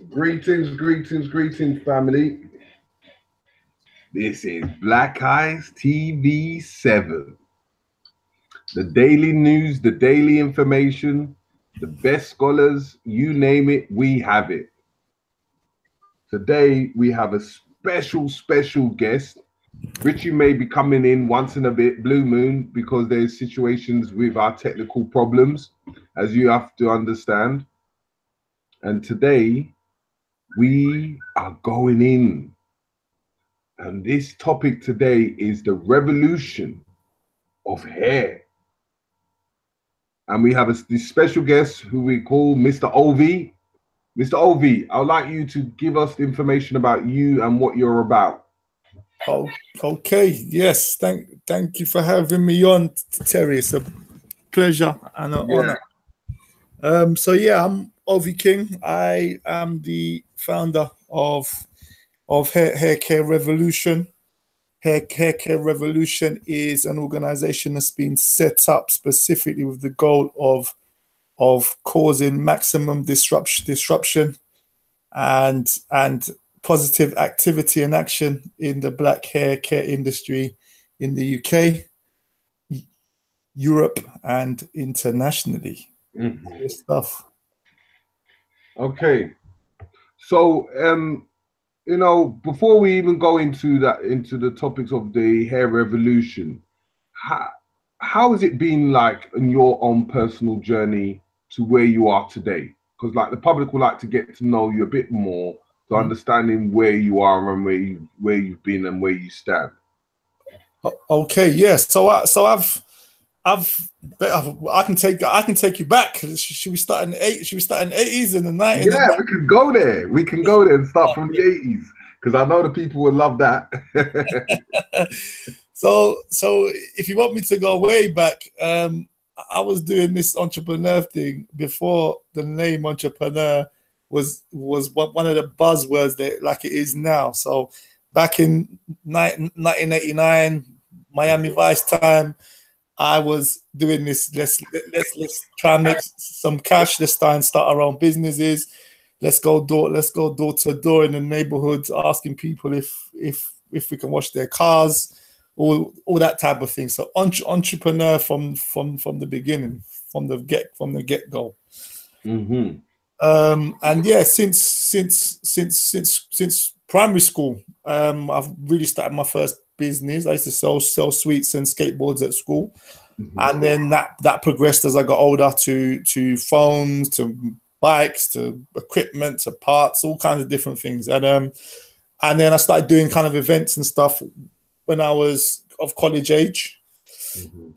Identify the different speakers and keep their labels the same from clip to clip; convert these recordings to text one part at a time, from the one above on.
Speaker 1: Greetings, greetings, greetings, family. This is Black Eyes TV 7. The daily news, the daily information, the best scholars, you name it, we have it. Today, we have a special guest. Richie may be coming in once in a bit, blue moon, because there's situations with our technical problems, as you have to understand. And today, we are going in. And this topic today is the revolution of hair. And we have this special guest who we call Mr. OV. Mr. OV, I'd like you to give us the information about you and what you're about.
Speaker 2: Oh, okay. Yes. Thank you for having me on, Terry. It's a pleasure and an honor. So yeah, I'm OV King. I am the founder of Hair Care Revolution. Hair Care Revolution is an organization that's been set up specifically with the goal of causing maximum disruption and positive activity and action in the black hair care industry in the UK, Europe, and internationally. Good stuff.
Speaker 1: Okay. So you know, before we even go into the topics of the hair revolution, how has it been like in your own personal journey to where you are today? Because like the public would like to get to know you a bit more, to understanding where you are and where you've been and where you stand.
Speaker 2: Okay, yes. So I can take you back. Should we start in the 80s and the 90s?
Speaker 1: Yeah, we can go there. We can go there and start from the 80s, because I know the people would love that.
Speaker 2: So if you want me to go way back, I was doing this entrepreneur thing before the name entrepreneur was one of the buzzwords that like it is now. So back in 1989, Miami Vice time, I was doing this. Let's try and make some cash. Let's try and start our own businesses. Let's go door to door in the neighborhoods, asking people if we can wash their cars, all that type of thing. So entrepreneur from the beginning, from the get go. And yeah, since primary school, I've really started my first business. I used to sell sweets and skateboards at school, and then that progressed as I got older to phones, to bikes, to equipment, to parts, all kinds of different things. And then I started doing kind of events and stuff when I was of college age.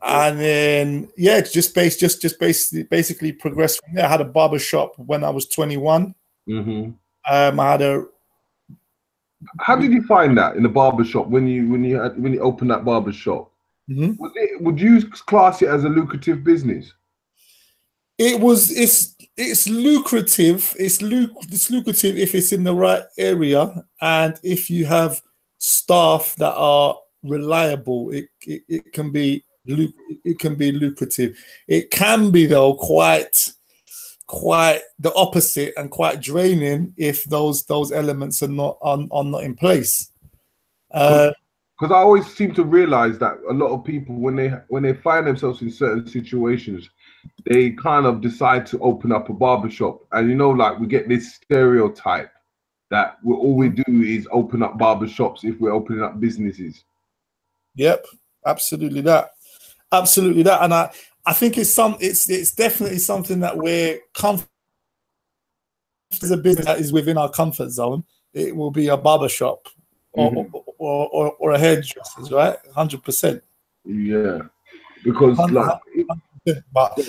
Speaker 2: And then yeah, just basically progressed from there. I had a barber shop when I was 21.
Speaker 1: How did you find that in the barber shop when you opened that barber shop? Would you class it as a lucrative business?
Speaker 2: It's lucrative. It's lucrative if it's in the right area and if you have staff that are reliable. It can be lucrative. It can be though quite the opposite and quite draining if those elements are not in place.
Speaker 1: Because I always seem to realize that a lot of people, when they find themselves in certain situations, they kind of decide to open up a barbershop. And you know, like we get this stereotype that all we do is open up barbershops if we're opening up businesses.
Speaker 2: Yep, absolutely that. And I think it's definitely something that we're comfortable. As a business that is within our comfort zone, it will be a barbershop or a hairdresser's, right? 100%.
Speaker 1: Yeah, because like,
Speaker 2: but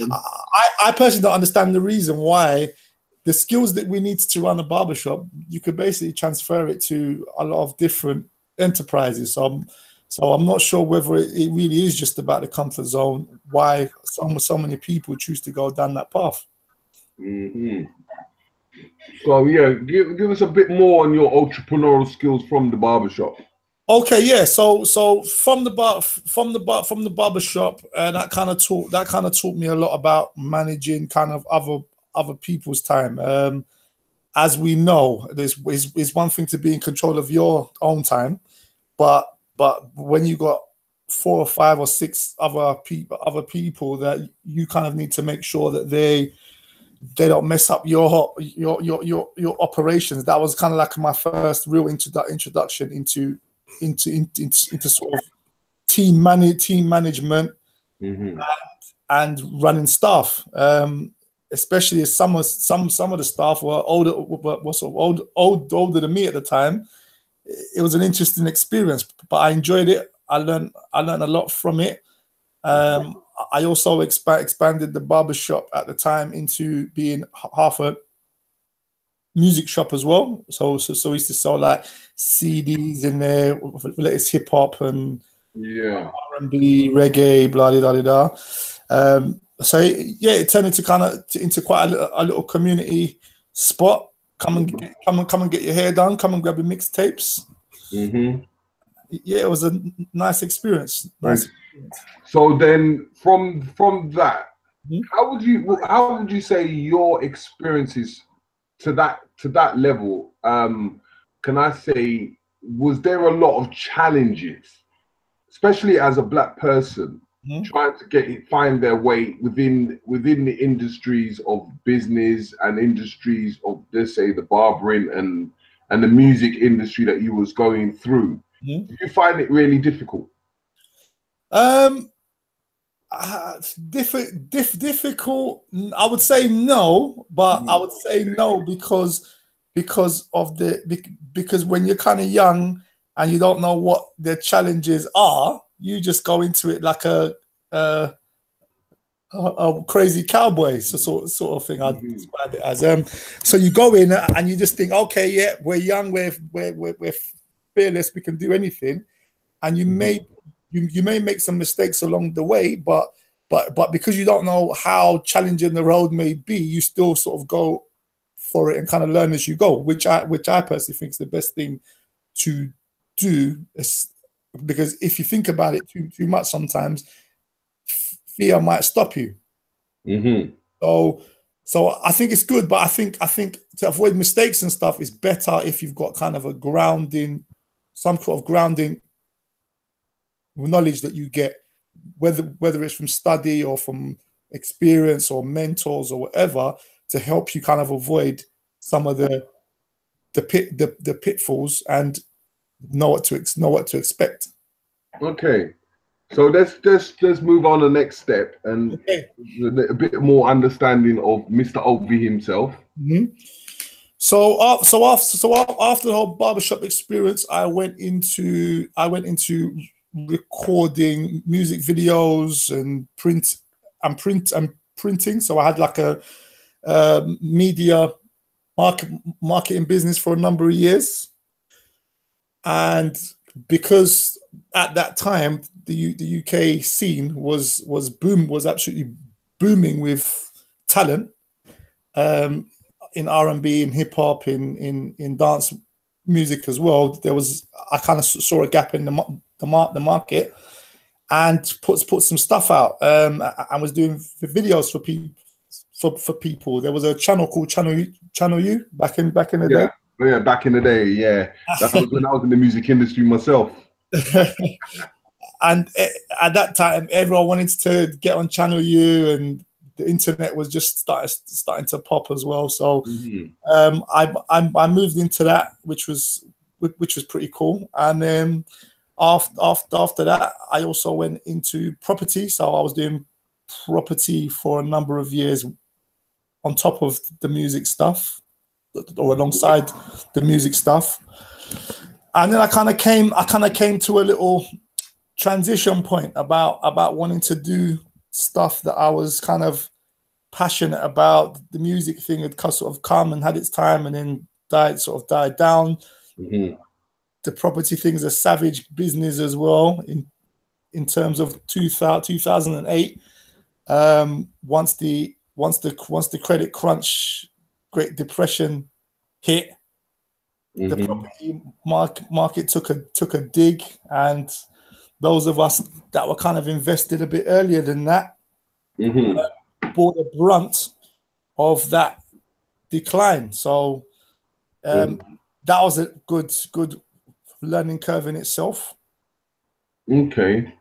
Speaker 2: I personally don't understand the reason why the skills that we need to run a barbershop, you could basically transfer it to a lot of different enterprises. So I'm not sure whether it really is just about the comfort zone, why so many people choose to go down that path.
Speaker 1: So yeah, give us a bit more on your entrepreneurial skills from the barbershop.
Speaker 2: Okay, yeah. So from the barbershop, that kind of taught me a lot about managing kind of other people's time. as we know, it's one thing to be in control of your own time, but when you got 4 or 5 or 6 other people that you kind of need to make sure that they don't mess up your operations. That was kind of like my first real introduction into sort of team management and running staff. Especially as some of the staff were older than me at the time. It was an interesting experience, but I enjoyed it. I learned a lot from it. I also expanded the barbershop at the time into being half a music shop as well. So we used to sell like CDs in there, latest hip hop and R&B, reggae, blah blah blah blah. So yeah, it turned into quite a little community spot. Come and get your hair done. Come and grab your mixtapes. Yeah, it was a nice experience.
Speaker 1: So then, from that, how would you say your experiences to that level? Can I say, was there a lot of challenges, especially as a Black person, trying to find their way within the industries of business and industries of, let's say, the barbering and the music industry that you was going through? Did you find it really difficult?
Speaker 2: Difficult. I would say no, but I would say no because when you're kind of young and you don't know what the challenges are, you just go into it like a crazy cowboy sort of thing. I'd describe it as. So you go in and you just think, okay, yeah, we're young, we're fearless, we can do anything, and you may make some mistakes along the way, but because you don't know how challenging the road may be, you still sort of go for it and kind of learn as you go, which I personally think is the best thing to do. Because if you think about it too much, sometimes fear might stop you. So I think it's good, but I think to avoid mistakes and stuff is better if you've got kind of a grounding, some sort of grounding knowledge that you get, whether it's from study or from experience or mentors or whatever, to help you kind of avoid some of the pitfalls and know what to expect. Okay,
Speaker 1: so let's move on to the next step and a bit more understanding of Mr. Ovi himself.
Speaker 2: So after the whole barbershop experience, I went into recording music videos and printing. So I had like a media marketing business for a number of years, and because at that time the UK scene was absolutely booming with talent, in R&B, in hip hop, in dance music as well. I kind of saw a gap in the market and put some stuff out. I was doing videos for people. There was a channel called Channel U back in the day.
Speaker 1: Yeah, back in the day, yeah. That was when I was in the music industry myself.
Speaker 2: And at that time, everyone wanted to get on Channel U, and the internet was just starting to pop as well. So I moved into that, which was pretty cool. And then after that, I also went into property. So I was doing property for a number of years on top of the music stuff, or alongside the music stuff. And then I kind of came to a little transition point about wanting to do stuff that I was kind of passionate about. The music thing had sort of come and had its time and then died down. The property thing is a savage business as well in terms of 2008. Once the credit crunch, Great Depression hit, the property market took a dig, and those of us that were kind of invested a bit earlier than that bore the brunt of that decline. So That was a good learning curve in itself.
Speaker 1: Okay.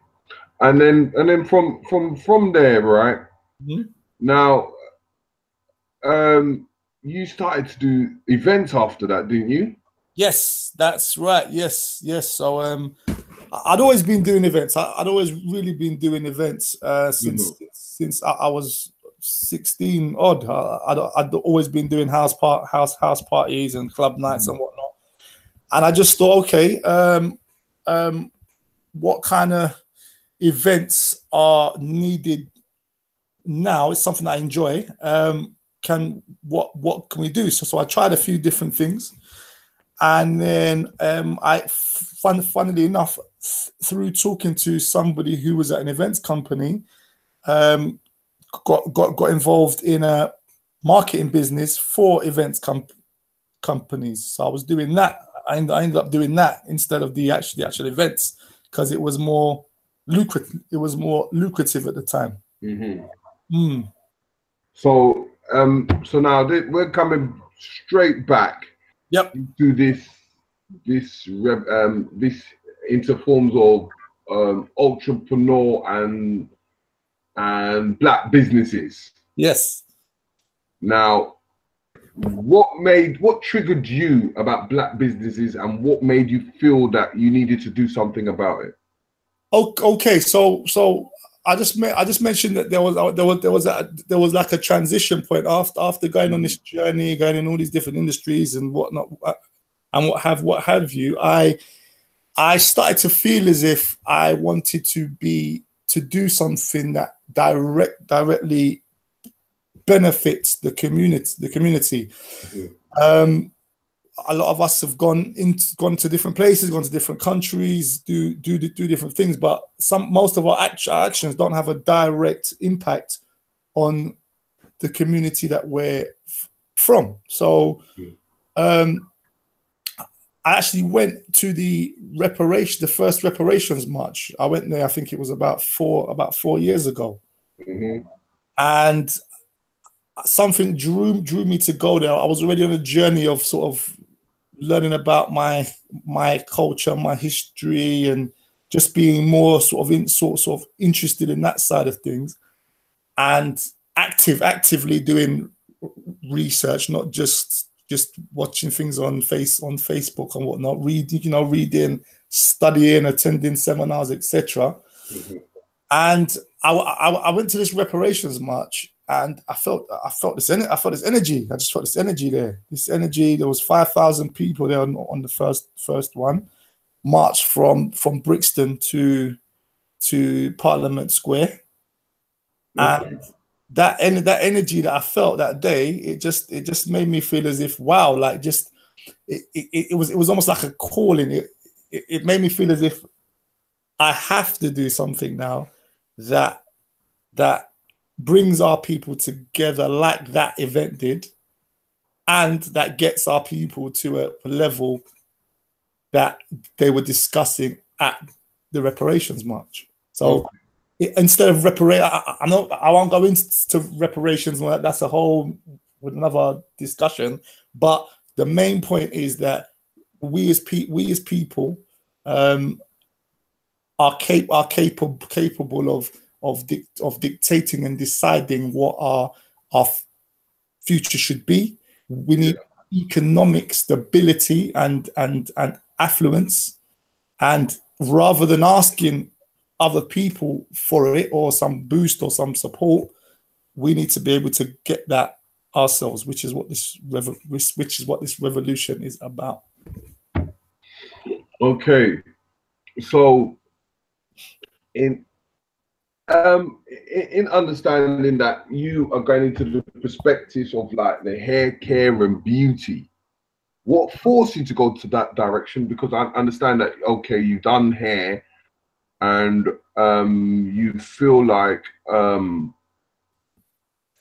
Speaker 1: And then from there, right?
Speaker 2: Mm-hmm.
Speaker 1: Now, you started to do events after that, didn't you?
Speaker 2: Yes, that's right. Yes. So I'd always been doing events. I'd always really been doing events since I was 16 odd. I'd always been doing house parties and club nights and whatnot. And I just thought, okay, what kind of events are needed now? It's something I enjoy. What can we do? So I tried a few different things, and then funnily enough, through talking to somebody who was at an events company, got involved in a marketing business for events companies. So I was doing that. I ended up doing that instead of the actual events, because it was more lucrative. It was more lucrative at the time.
Speaker 1: So now we're coming straight back.
Speaker 2: Yep.
Speaker 1: To this into forms of entrepreneur and black businesses.
Speaker 2: Yes.
Speaker 1: Now, what triggered you about black businesses, and what made you feel that you needed to do something about it?
Speaker 2: Okay, so I just mentioned that there was like a transition point after going on this journey, going in all these different industries and whatnot, and what have you. I started to feel as if I wanted to do something that directly benefits the community. A lot of us have gone to different places, gone to different countries, do different things, but most of our actions don't have a direct impact on the community that we're from. So I actually went to the first reparations march. I went there, I think it was about 4 years ago. And something drew me to go there. I was already on a journey of sort of learning about my culture, my history, and just being more sort of interested in that side of things, and actively doing research, not just watching things on Facebook and whatnot, reading, studying, attending seminars, etc. And I went to this reparations march, and I felt this energy. I just felt this energy there. There was 5,000 people there on the first one, marched from Brixton to Parliament Square, and that energy that I felt that day, it just made me feel as if, wow, like just it was almost like a calling. It made me feel as if I have to do something now that brings our people together like that event did, and that gets our people to a level that they were discussing at the reparations march. So instead of I won't go into reparations. That's a whole another discussion. But the main point is that we as people are capable of dictating and deciding what our future should be. We need economic stability and affluence, and rather than asking other people for it or some boost or some support, we need to be able to get that ourselves, which is what this revolution is about.
Speaker 1: Okay, so in understanding that you are going into the perspectives of like the hair care and beauty, what forced you to go to that direction? Because I understand that, okay, you've done hair and you feel like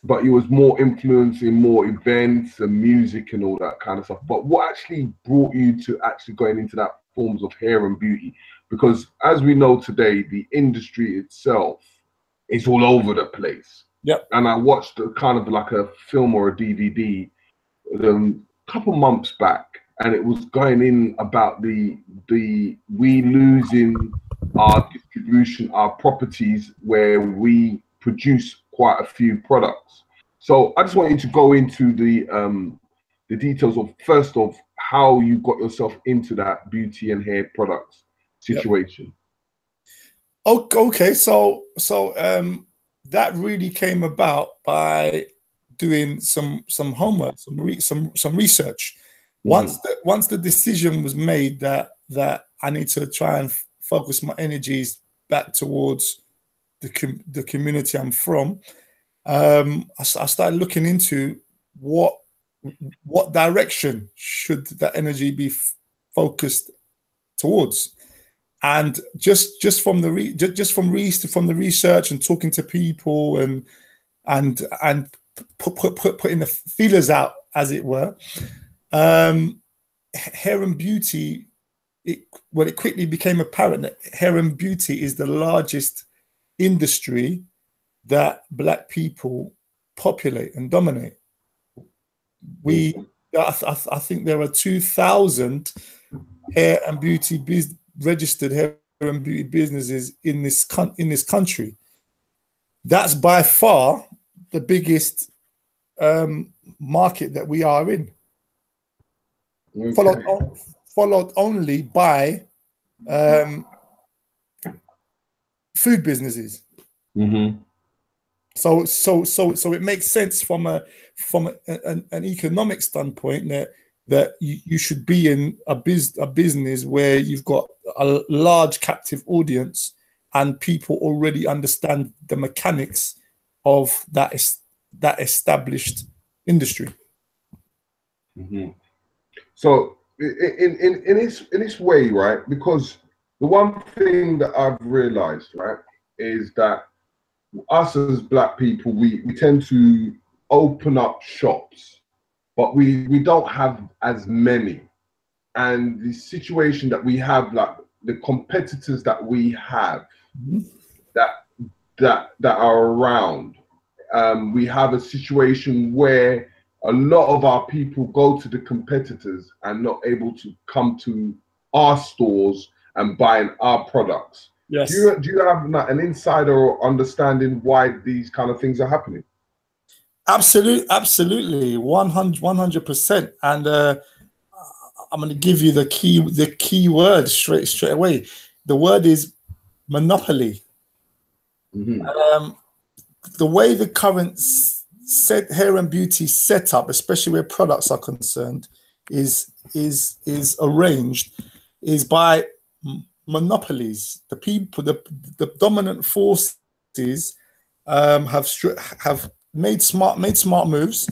Speaker 1: but you was more influencing more events and music and all that kind of stuff. But what actually brought you to actually going into that forms of hair and beauty? Because as we know today, the industry itself is all over the place.
Speaker 2: Yep.
Speaker 1: And I watched kind of like a film or a DVD, couple months back, and it was going in about the we losing our distribution, our properties where we produce quite a few products. So I just want you to go into the details of first of how you got yourself into that beauty and hair products situation.
Speaker 2: Yep. Okay, so that really came about by doing some homework, some research. Once the decision was made that I need to try and focus my energies back towards the community I'm from, I started looking into what direction should that energy be focused towards. And just from the research and talking to people and putting the feelers out, as it were, hair and beauty, it quickly became apparent that hair and beauty is the largest industry that Black people populate and dominate. I think there are 2,000 hair and beauty registered hair and beauty businesses in this country. That's by far the biggest market that we are in. Okay. Followed only by food businesses. So it makes sense from an economic standpoint that you should be in a business where you've got a large captive audience and people already understand the mechanics of that established industry.
Speaker 1: So in its way, right? Because the one thing that I've realized, right, is that us as Black people, we tend to open up shops, but we don't have as many. And the situation that we have, like the competitors that we have that are around, we have a situation where a lot of our people go to the competitors and not able to come to our stores and buying our products.
Speaker 2: Yes.
Speaker 1: Do you have an insider or understanding why these kind of things are happening?
Speaker 2: Absolutely, 100%. And I'm going to give you the key word straight away. The word is monopoly. The way the current hair and beauty setup, especially where products are concerned, is arranged is by monopolies. The people, the dominant forces have made smart moves,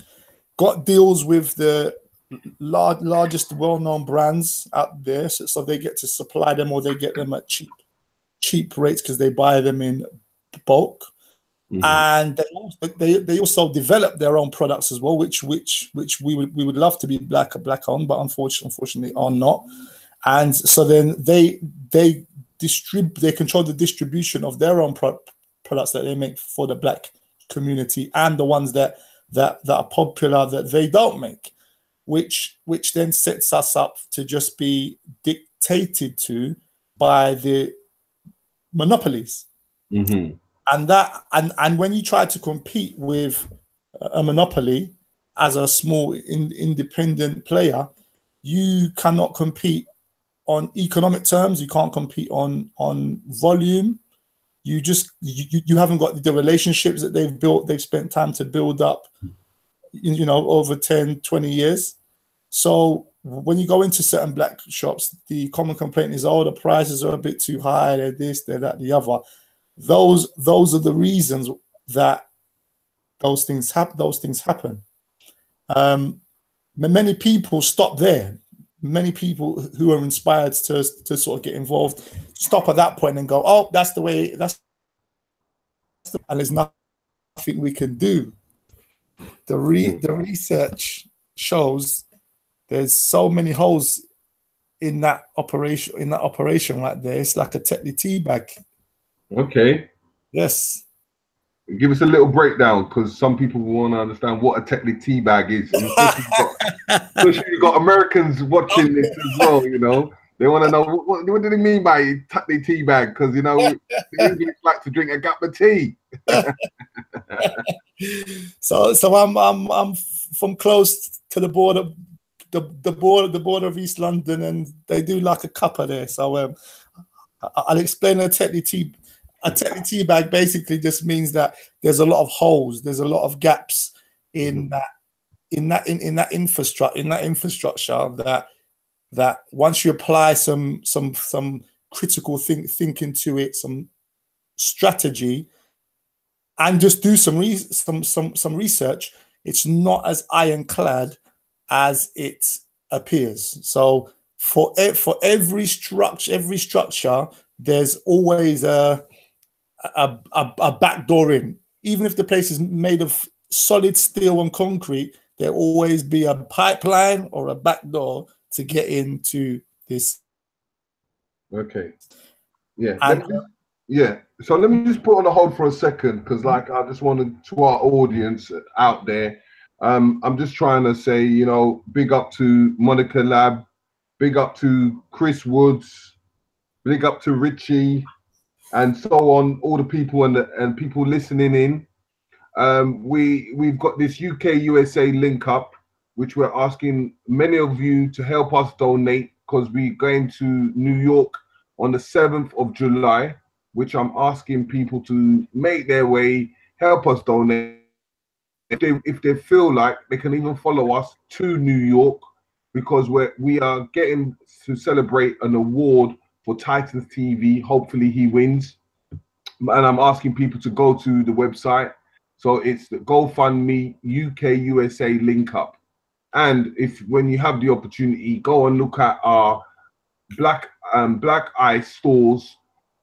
Speaker 2: got deals with the largest well-known brands out there, so they get to supply them, or they get them at cheap rates because they buy them in bulk. And they also develop their own products as well, which we would love to be black on, but unfortunately are not. And so then they control the distribution of their own products that they make for the Black community, and the ones that are popular that they don't make, which then sets us up to just be dictated to by the monopolies. And when you try to compete with a monopoly as a small independent player, you cannot compete on economic terms. You can't compete on volume. You haven't got the relationships that they've built. They've spent time to build up, over 10, 20 years. So when you go into certain Black shops, the common complaint is, oh, the prices are a bit too high. They're this, they're that, the other. Those are the reasons that those things happen. Many people stop there. Many people who are inspired to sort of get involved stop at that point and go, oh, that's the way, and there's nothing we can do. The research shows there's so many holes in that operation right there. It's like a Tetley tea bag.
Speaker 1: Okay.
Speaker 2: Yes.
Speaker 1: Give us a little breakdown, because some people want to understand what a Technic tea bag is. And especially you've got Americans watching this as well, you know. They want to know what do they mean by Technic tea bag, because, you know, the English like to drink a cup of tea.
Speaker 2: So I'm from close to the border, the border of East London, and they do like a cuppa there. So I'll explain a Technic tea. A Technic tea bag basically just means that there's a lot of holes, there's a lot of gaps in that infrastructure that once you apply some critical thinking to it, some strategy, and just do some research, it's not as ironclad as it appears. So for every structure, there's always a back door in. Even if the place is made of solid steel and concrete, there'll always be a pipeline or a back door to get into this.
Speaker 1: Okay. Yeah. So let me just put on a hold for a second, because like I just wanted to our audience out there. I'm just trying to say, you know, big up to Monica Lab, big up to Chris Woods, big up to Richie, and so on, all the people and people listening in. We've got this UK USA link up, which we're asking many of you to help us donate, because we're going to New York on the 7th of July, which I'm asking people to make their way, help us donate. If they feel like, they can even follow us to New York, because we are getting to celebrate an award for Titans TV. Hopefully he wins. And I'm asking people to go to the website. So it's the GoFundMe UK USA link up. And when you have the opportunity, go and look at our Black Eye stores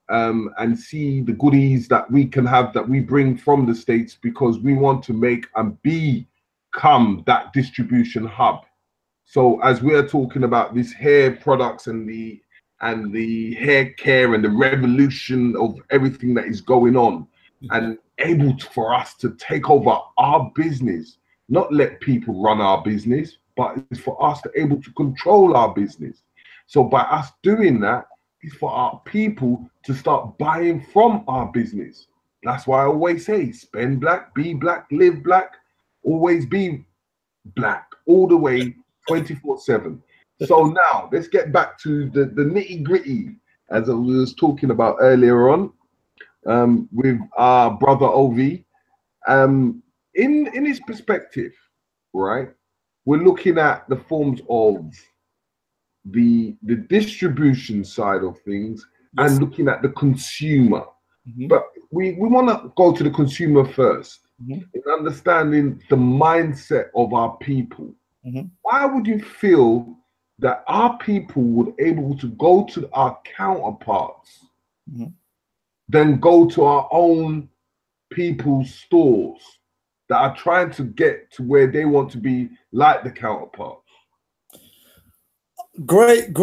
Speaker 1: and see the goodies that we can have, that we bring from the States, because we want to make and become that distribution hub. So as we're talking about this hair products and the hair care and the revolution of everything that is going on, and for us to take over our business, not let people run our business, but it's for us to able to control our business. So by us doing that, it's for our people to start buying from our business. That's why I always say, spend black, be black, live black, always be black, all the way 24/7. So now let's get back to the nitty gritty, as I was talking about earlier on, with our brother OV. In his perspective, right, we're looking at the forms of the distribution side of things, yes, and looking at the consumer. But we want to go to the consumer first, in understanding the mindset of our people. Why would you feel that our people would able to go to our counterparts, then go to our own people's stores that are trying to get to where they want to be like the counterparts?
Speaker 2: Great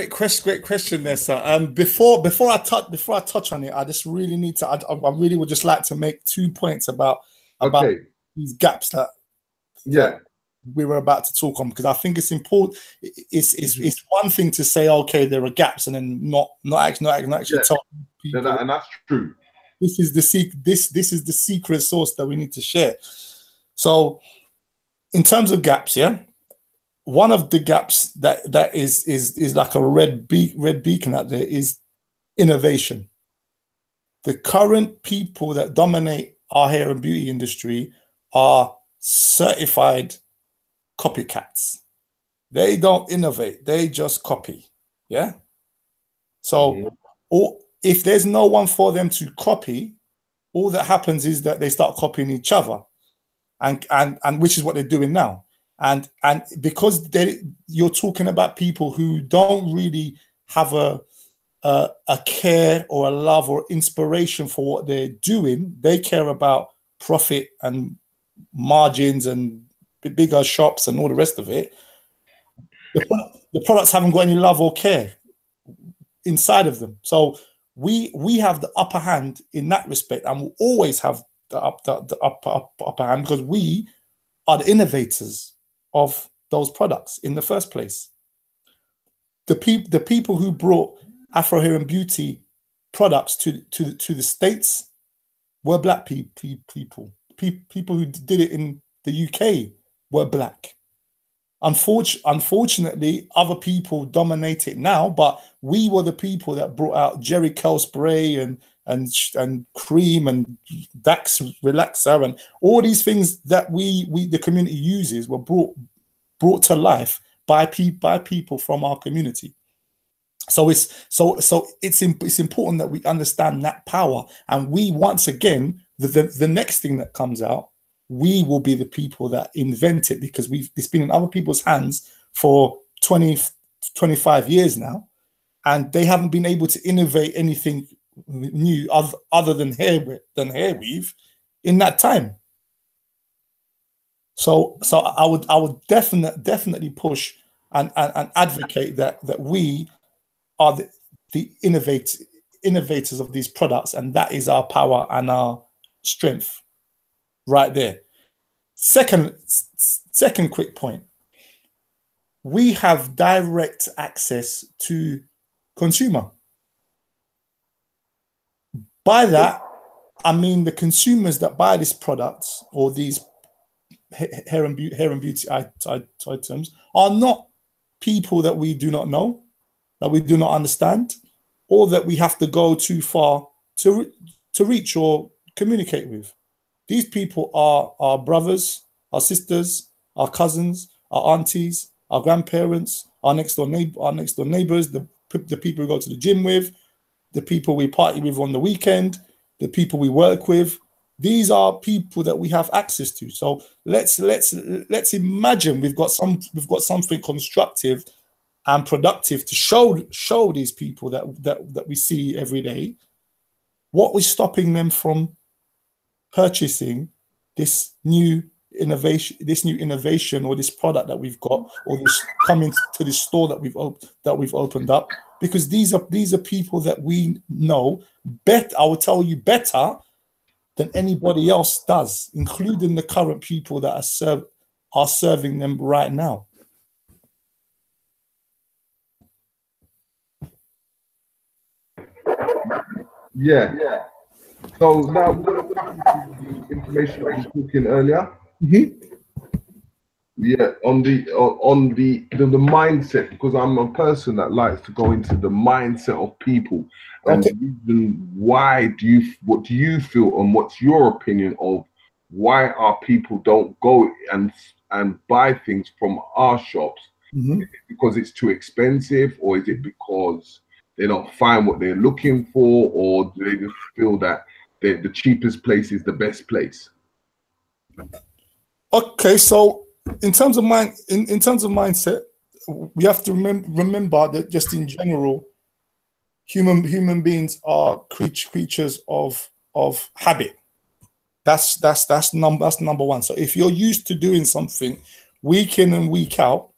Speaker 2: question there, sir. Before I touch on it, I just really need to. I really would just like to make 2 points about these gaps that we were about to talk on, because I think it's important. It's one thing to say, okay, there are gaps, and then not actually tell people.
Speaker 1: And that's true.
Speaker 2: This is the secret sauce that we need to share. So, in terms of gaps, one of the gaps that is like a red beacon out there is innovation. The current people that dominate our hair and beauty industry are certified copycats. They don't innovate, they just copy. So if there's no one for them to copy, all that happens is that they start copying each other, and which is what they're doing now. And because you're talking about people who don't really have a care or a love or inspiration for what they're doing, they care about profit and margins and bigger shops and all the rest of it. The products haven't got any love or care inside of them. So we have the upper hand in that respect, and will always have upper hand because we are the innovators of those products in the first place. The people who brought Afro Hair and Beauty products to the States were black people. People who did it in the UK were black. Unfortunately, other people dominate it now, but we were the people that brought out Jerry Curl spray and cream and Dax relaxer and all these things that the community uses were brought to life by people from our community. So it's important that we understand that power, and we once again the next thing that comes out, we will be the people that invent it, because it's been in other people's hands for 25 years now, and they haven't been able to innovate anything new other than hair weave in that time. So I would definitely push and advocate that we are the innovators of these products, and that is our power and our strength right there. Second quick point. We have direct access to consumer. By that, I mean the consumers that buy these products or these hair and beauty items are not people that we do not know, that we do not understand, or that we have to go too far to reach or communicate with. These people are our brothers, our sisters, our cousins, our aunties, our grandparents, our next door neighbors, the people we go to the gym with, the people we party with on the weekend, the people we work with. These are people that we have access to. So let's imagine we've got something constructive and productive to show these people that we see every day. What was stopping them from purchasing this new innovation or this product that we've got, or this coming to this store that we've opened up? Because these are people that we know better. I will tell you, better than anybody else does, including the current people that are serving them right now.
Speaker 1: Yeah. So now we're going to come to the information I was talking earlier.
Speaker 2: Mm-hmm.
Speaker 1: Yeah, on the mindset, because I'm a person that likes to go into the mindset of people, and
Speaker 2: Okay.
Speaker 1: why what do you feel, and what's your opinion of why our people don't go and buy things from our shops?
Speaker 2: Mm-hmm.
Speaker 1: Is it because it's too expensive, or is it because they don't find what they're looking for, or do they just feel that the cheapest place is the best place?
Speaker 2: Okay, so in terms of mindset, we have to remember that just in general, human beings are creatures of habit. That's number one. So if you're used to doing something week in and week out,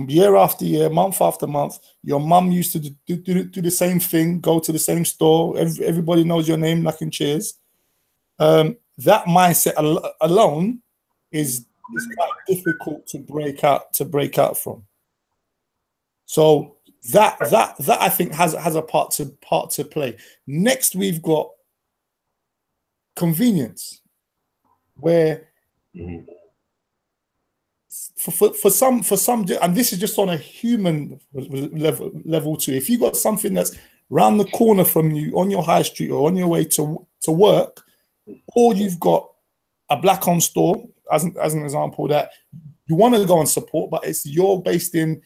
Speaker 2: year after year, month after month, your mum used to do the same thing, go to the same store, everybody knows your name, knocking cheers. That mindset alone is quite difficult to break out from. So that I think has a part to play. Next, we've got convenience, where for some, and this is just on a human level too. If you got something that's round the corner from you on your high street or on your way to work, or you've got a black-owned store, as an example, that you want to go and support, but you're based in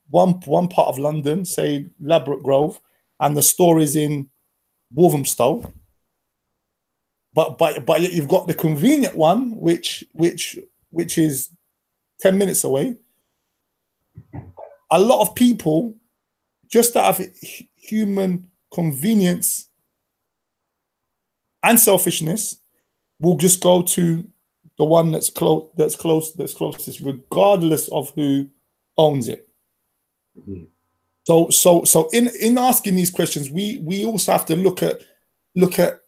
Speaker 2: one part of London, say Ladbroke Grove, and the store is in Walthamstow. But you've got the convenient one, which is 10 minutes away. A lot of people, just out of human convenience and selfishness, will just go to the one that's closest, regardless of who owns it.
Speaker 1: Mm-hmm.
Speaker 2: So in asking these questions, we also have to look at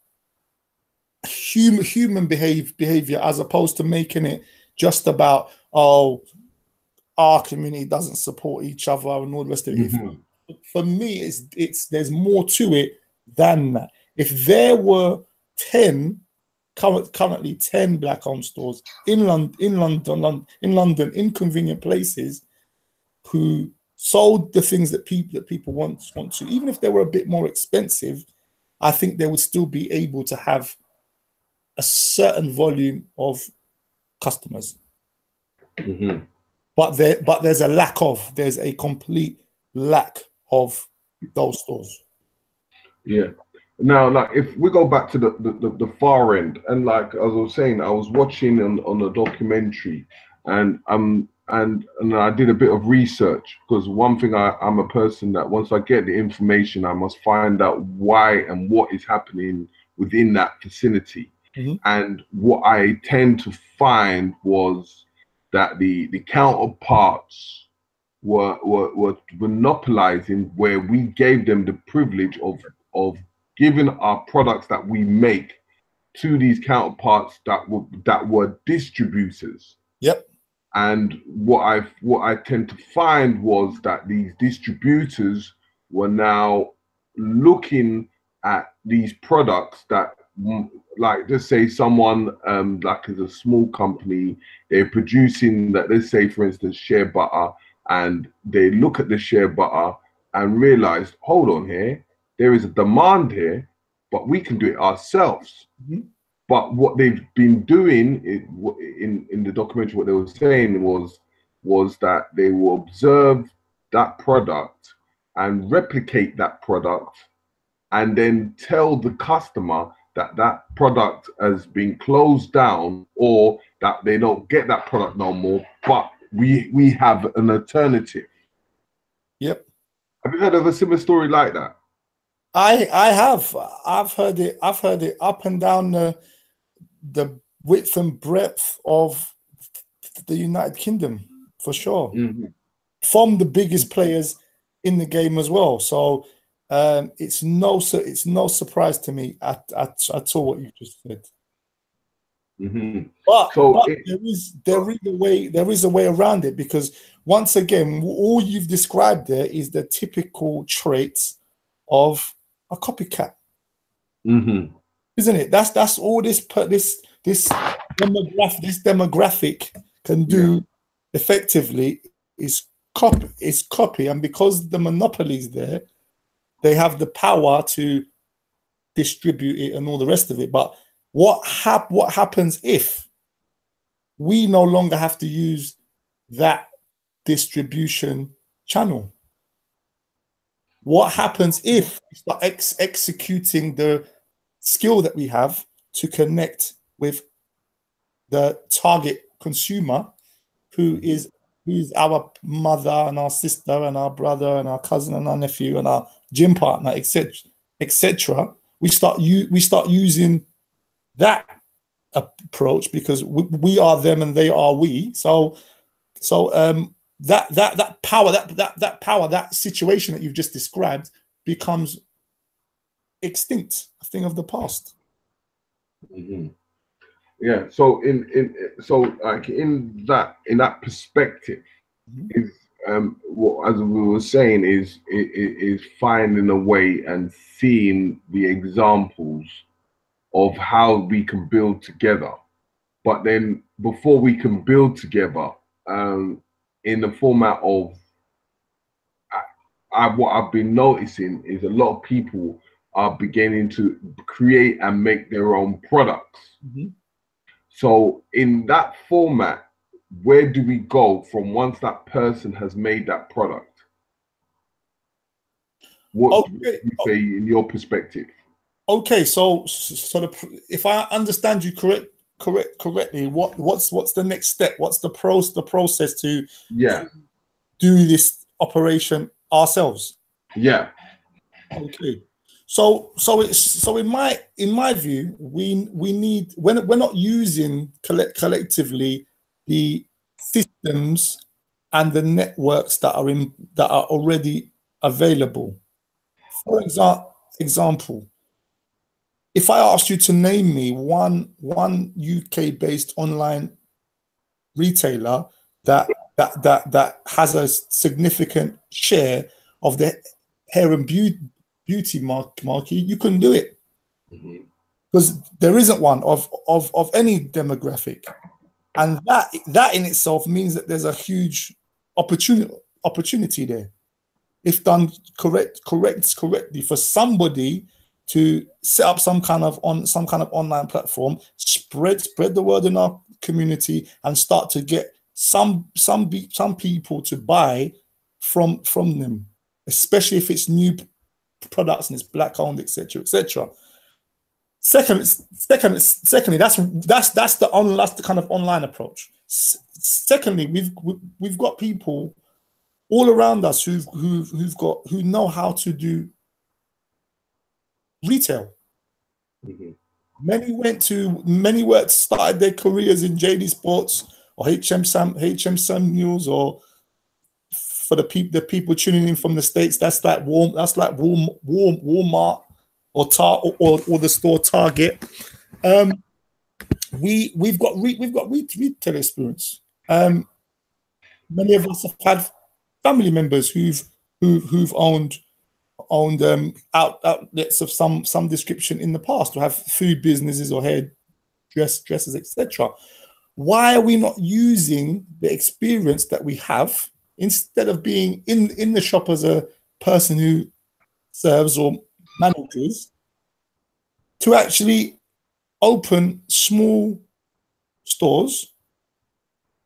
Speaker 2: human behavior, as opposed to making it just about, oh, our community doesn't support each other and all the rest of it. For me, it's there's more to it than that. If there were 10 currently 10 black-owned stores in London, in convenient places, who sold the things that people want to, even if they were a bit more expensive, I think they would still be able to have a certain volume of customers. But there's a complete lack of those stores.
Speaker 1: Yeah. Now, like, if we go back to the far end, and like as I was saying, I was watching on a documentary, and I did a bit of research, because one thing, I'm a person that once I get the information, I must find out why and what is happening within that vicinity. And what I tend to find was that the counterparts were monopolizing, where we gave them the privilege of giving our products that we make to these counterparts that were distributors.
Speaker 2: Yep.
Speaker 1: And what I tend to find was that these distributors were now looking at these products that, like, just say someone like is a small company, they're producing that, let's say for instance shea butter, and they look at the shea butter and realize, hold on here, there is a demand here, but we can do it ourselves. But what they've been doing in the documentary, what they were saying was that they will observe that product and replicate that product, and then tell the customer that that product has been closed down, or that they don't get that product no more, but we have an alternative.
Speaker 2: Yep.
Speaker 1: Have you heard of a similar story like that?
Speaker 2: I have. I've heard it up and down the width and breadth of the United Kingdom, for sure. From the biggest players in the game as well. So it's no surprise to me at all what you just said. But there is a way around it, because once again, all you've described there is the typical traits of a copycat, isn't it? That's all this demographic can do effectively is copy, and because the monopolies there, they have the power to distribute it and all the rest of it. But what happens if we no longer have to use that distribution channel? What happens if we start executing the skill that we have to connect with the target consumer, who is our mother and our sister and our brother and our cousin and our nephew and our gym partner, etc., etc.? We start using that approach, because we are them and they are we. So that power, that situation that you've just described becomes extinct, a thing of the past.
Speaker 1: Yeah. So like in that perspective, is what, as we were saying, is finding a way and seeing the examples of how we can build together. But then before we can build together, in the format of what I've been noticing is a lot of people are beginning to create and make their own products. So in that format, where do we go from once that person has made that product? What do you say in your perspective?
Speaker 2: Okay, so if I understand you correctly, what's the next step? What's the process to do this operation ourselves?
Speaker 1: Yeah.
Speaker 2: Okay. So in my view, we need, when we're not using collectively the systems and the networks that are already available. For example, if I asked you to name me one UK-based online retailer that has a significant share of the hair and beauty market, you couldn't do it, because there isn't one of any demographic, and that in itself means that there's a huge opportunity there, if done correctly, for somebody to set up some kind of online platform, spread the word in our community, and start to get some people to buy from them, especially if it's new products and it's black owned, etc., etc. Secondly, that's the kind of online approach. Secondly, we've got people all around us who know how to do retail. Many started their careers in JD Sports or HM Samuels, or for the people tuning in from the States, that's like Walmart or the store Target. We've got retail experience. Many of us have had family members who've owned outlets of some description in the past, or have food businesses or dresses, etc. Why are we not using the experience that we have, instead of being in the shop as a person who serves or manages, to actually open small stores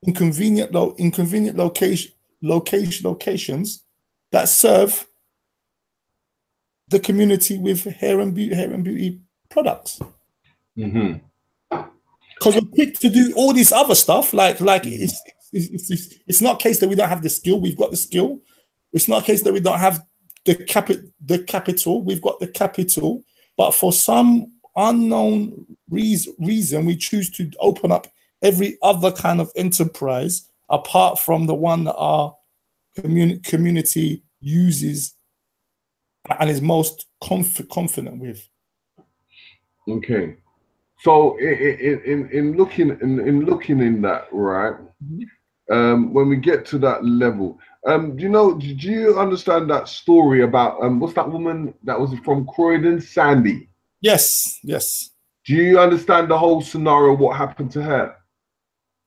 Speaker 2: in convenient locations that serve the community with hair and beauty products? Because we're quick to do all this other stuff, like it's not a case that we don't have the skill. We've got the skill. It's not a case that we don't have the capital. We've got the capital, but for some unknown reason, we choose to open up every other kind of enterprise apart from the one that our community uses and is most confident with. Okay.
Speaker 1: So in looking in that, right? When we get to that level, do you understand that story about what's that woman that was from Croydon, Sandy?
Speaker 2: Yes.
Speaker 1: Do you understand the whole scenario? What happened to her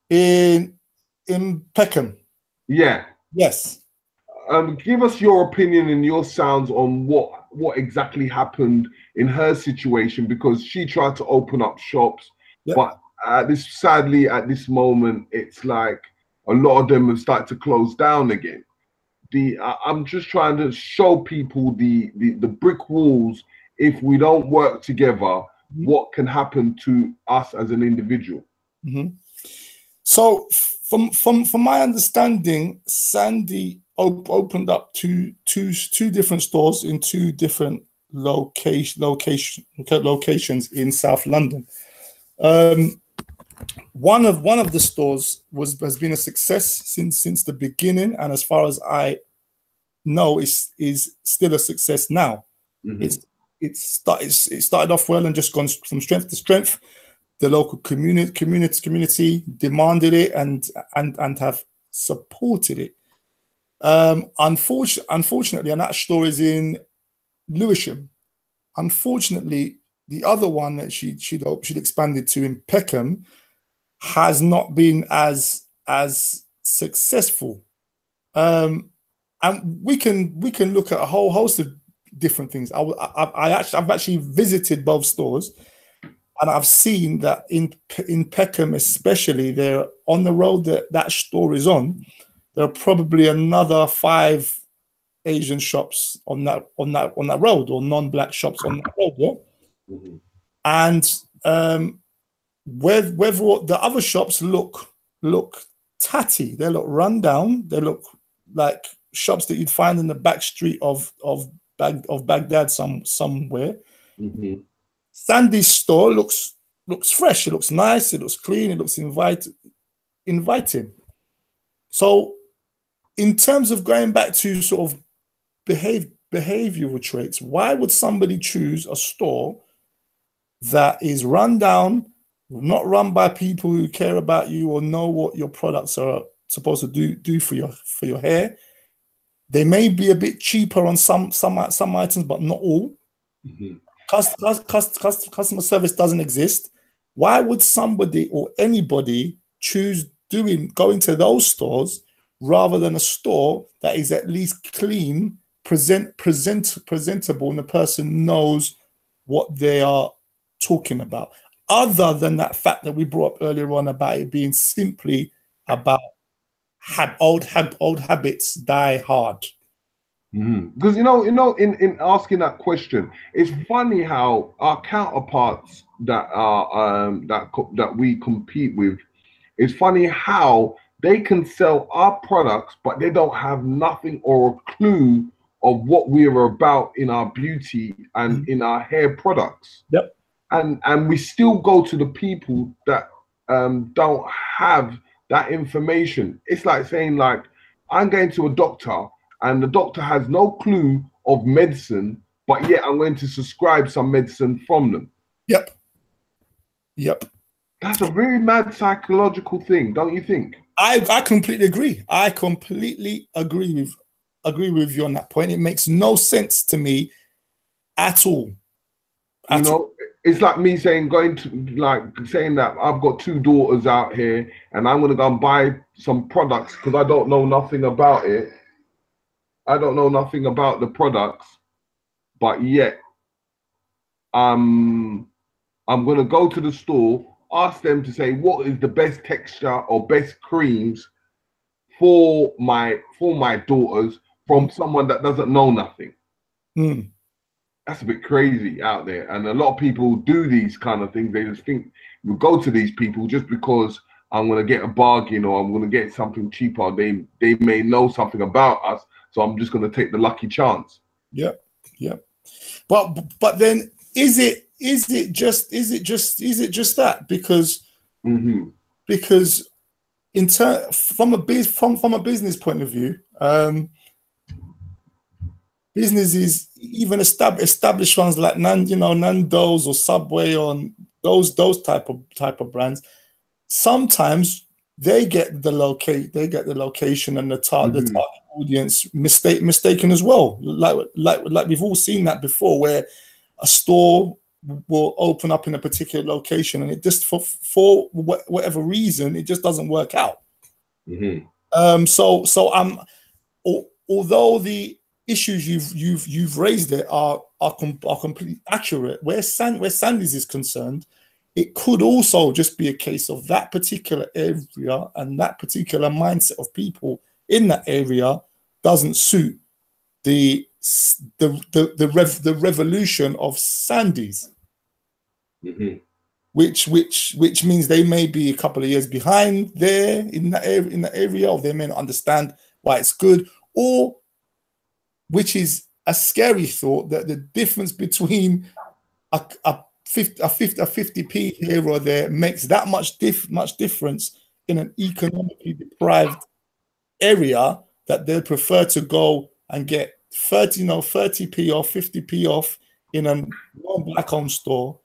Speaker 2: in Peckham?
Speaker 1: Yeah.
Speaker 2: Yes.
Speaker 1: Give us your opinion and your sounds on what exactly happened in her situation, because she tried to open up shops, but sadly at this moment, it's like a lot of them have started to close down again. I'm just trying to show people the brick walls. If we don't work together, what can happen to us as an individual?
Speaker 2: So from my understanding, Sandy opened up two different stores in two different locations in South London. One of the stores has been a success since the beginning, and as far as I know, is still a success now. It started off well and just gone from strength to strength. The local community demanded it and have supported it. Unfortunately, and that store is in Lewisham. Unfortunately, the other one that she'd expanded to in Peckham has not been as successful. And we can look at a whole host of different things. I've actually visited both stores, and I've seen that in Peckham, especially, there on the road that store is on, there are probably another 5 Asian shops on that road, or non-black shops on that road. And whether the other shops look tatty, they look run down, they look like shops that you'd find in the back street of Baghdad somewhere. Sandy's store looks fresh, it looks nice, it looks clean, it looks inviting. So in terms of going back to sort of behavioral traits, why would somebody choose a store that is run down, not run by people who care about you or know what your products are supposed to do for your hair. They may be a bit cheaper on some items, but not all.
Speaker 1: Mm-hmm.
Speaker 2: Customer service doesn't exist. Why would somebody or anybody choose going to those stores rather than a store that is at least clean, presentable, and the person knows what they are talking about? Other than that fact that we brought up earlier on about it being simply about old habits die hard.
Speaker 1: Because in asking that question, it's funny how our counterparts that are that we compete with, it's funny how they can sell our products, but they don't have nothing or a clue of what we are about in our beauty and in our hair products.
Speaker 2: Yep.
Speaker 1: And we still go to the people that don't have that information. It's like saying, like, I'm going to a doctor and the doctor has no clue of medicine, but yet I'm going to prescribe some medicine from them.
Speaker 2: Yep.
Speaker 1: That's a very mad psychological thing, don't you think?
Speaker 2: I completely agree. I completely agree with you on that point. It makes no sense to me at all.
Speaker 1: It's like me saying that I've got 2 daughters out here and I'm gonna go and buy some products because I don't know nothing about it. I don't know nothing about the products, but yet I'm gonna go to the store, ask them to say what is the best texture or best creams for my daughters from someone that doesn't know nothing. That's a bit crazy out there, and a lot of people do these kind of things. They just think we go to these people just because I'm going to get a bargain or I'm going to get something cheaper. They may know something about us, so I'm just going to take the lucky chance.
Speaker 2: Yeah. But then is it just that? Because because from a business point of view, businesses, even established ones like Nando's or Subway, on those type of brands, sometimes they get the location and the target audience mistaken as well. Like we've all seen that before, where a store will open up in a particular location and it just for whatever reason it just doesn't work out. Although the issues you've raised there are completely accurate, where Sandy's is concerned, it could also just be a case of that particular area and that particular mindset of people in that area doesn't suit the revolution of Sandy's, which means they may be a couple of years behind there in that area, or they may not understand why it's good, or which is a scary thought, that the difference between a 50p here or there makes that much difference in an economically deprived area, that they'll prefer to go and get 30p or 50p off in a non-black-owned store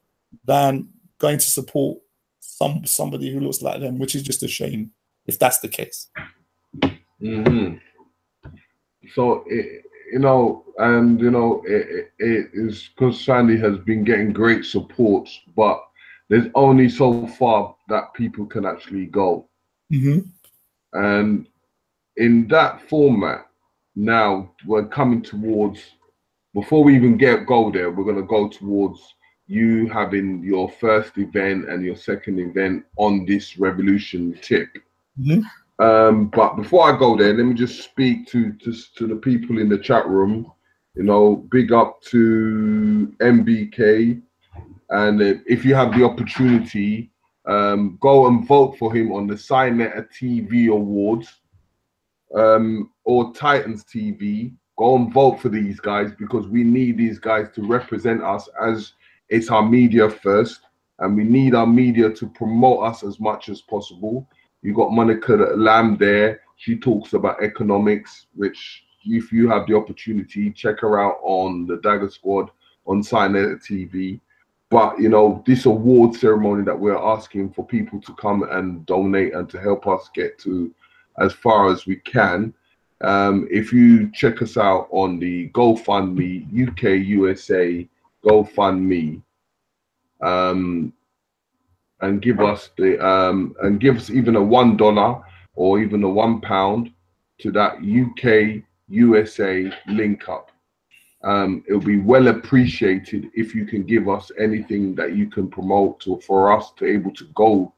Speaker 2: than going to support somebody who looks like them, which is just a shame if that's the case.
Speaker 1: So it is because Sandy has been getting great support, but there's only so far that people can actually go. And in that format, now we're coming towards, before we even go there, we're going to go towards you having your first event and your second event on this revolution tip. But before I go there, let me just speak to the people in the chat room. Big up to MBK, and if you have the opportunity, go and vote for him on the Signetter TV Awards, or Titans TV. Go and vote for these guys, because we need these guys to represent us, as it's our media first, and we need our media to promote us as much as possible. You got Monica Lamb there. She talks about economics, which if you have the opportunity, check her out on the Dagger Squad on Signetter TV. But you know, this award ceremony that we're asking for people to come and donate and to help us get to as far as we can. If you check us out on the GoFundMe UK USA GoFundMe, um, and give us the and give us even a $1 or even a £1 to that UK USA link up. It'll be well appreciated if you can give us anything that you can promote to, for us to able to go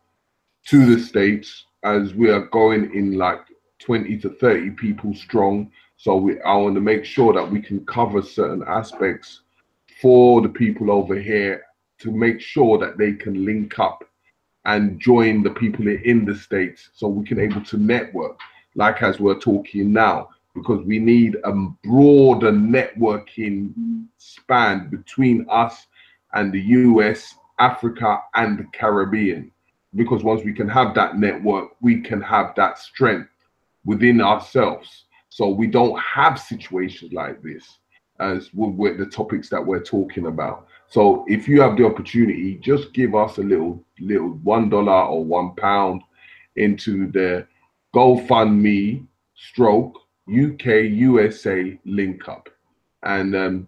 Speaker 1: to the States, as we are going in like 20 to 30 people strong. So I want to make sure that we can cover certain aspects for the people over here to make sure that they can link up and join the people in the States, so we can able to network like as we're talking now, because we need a broader networking span between us and the US, Africa, and the Caribbean. Because once we can have that network, we can have that strength within ourselves. So we don't have situations like this as with the topics that we're talking about. So if you have the opportunity, just give us a little $1 or £1 into the GoFundMe stroke UK USA link up, and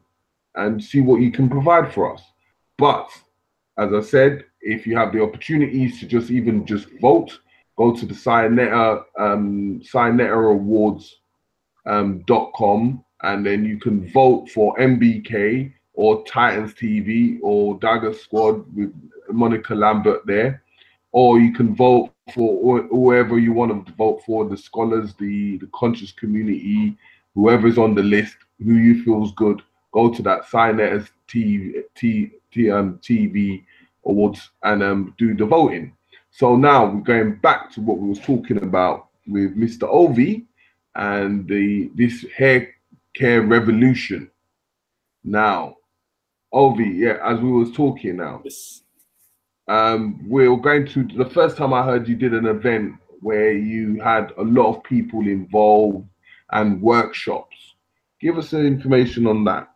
Speaker 1: see what you can provide for us. But as I said, if you have the opportunities to just even just vote, go to the Cyanetta Awards.com, and then you can vote for MBK or Titans TV or Dagger Squad with Monica Lambert there, or you can vote for whoever you want to vote for, the scholars, the conscious community, whoever's on the list, who you feels good. Go to that Cyanetta TV Awards and do the voting. So now we're going back to what we was talking about with Mr. Ovi and this hair care revolution. Now, Ovi, yeah, as we was talking now,
Speaker 2: Yes.
Speaker 1: we're going to, the first time I heard you did an event where you had a lot of people involved and workshops. Give us some information on that.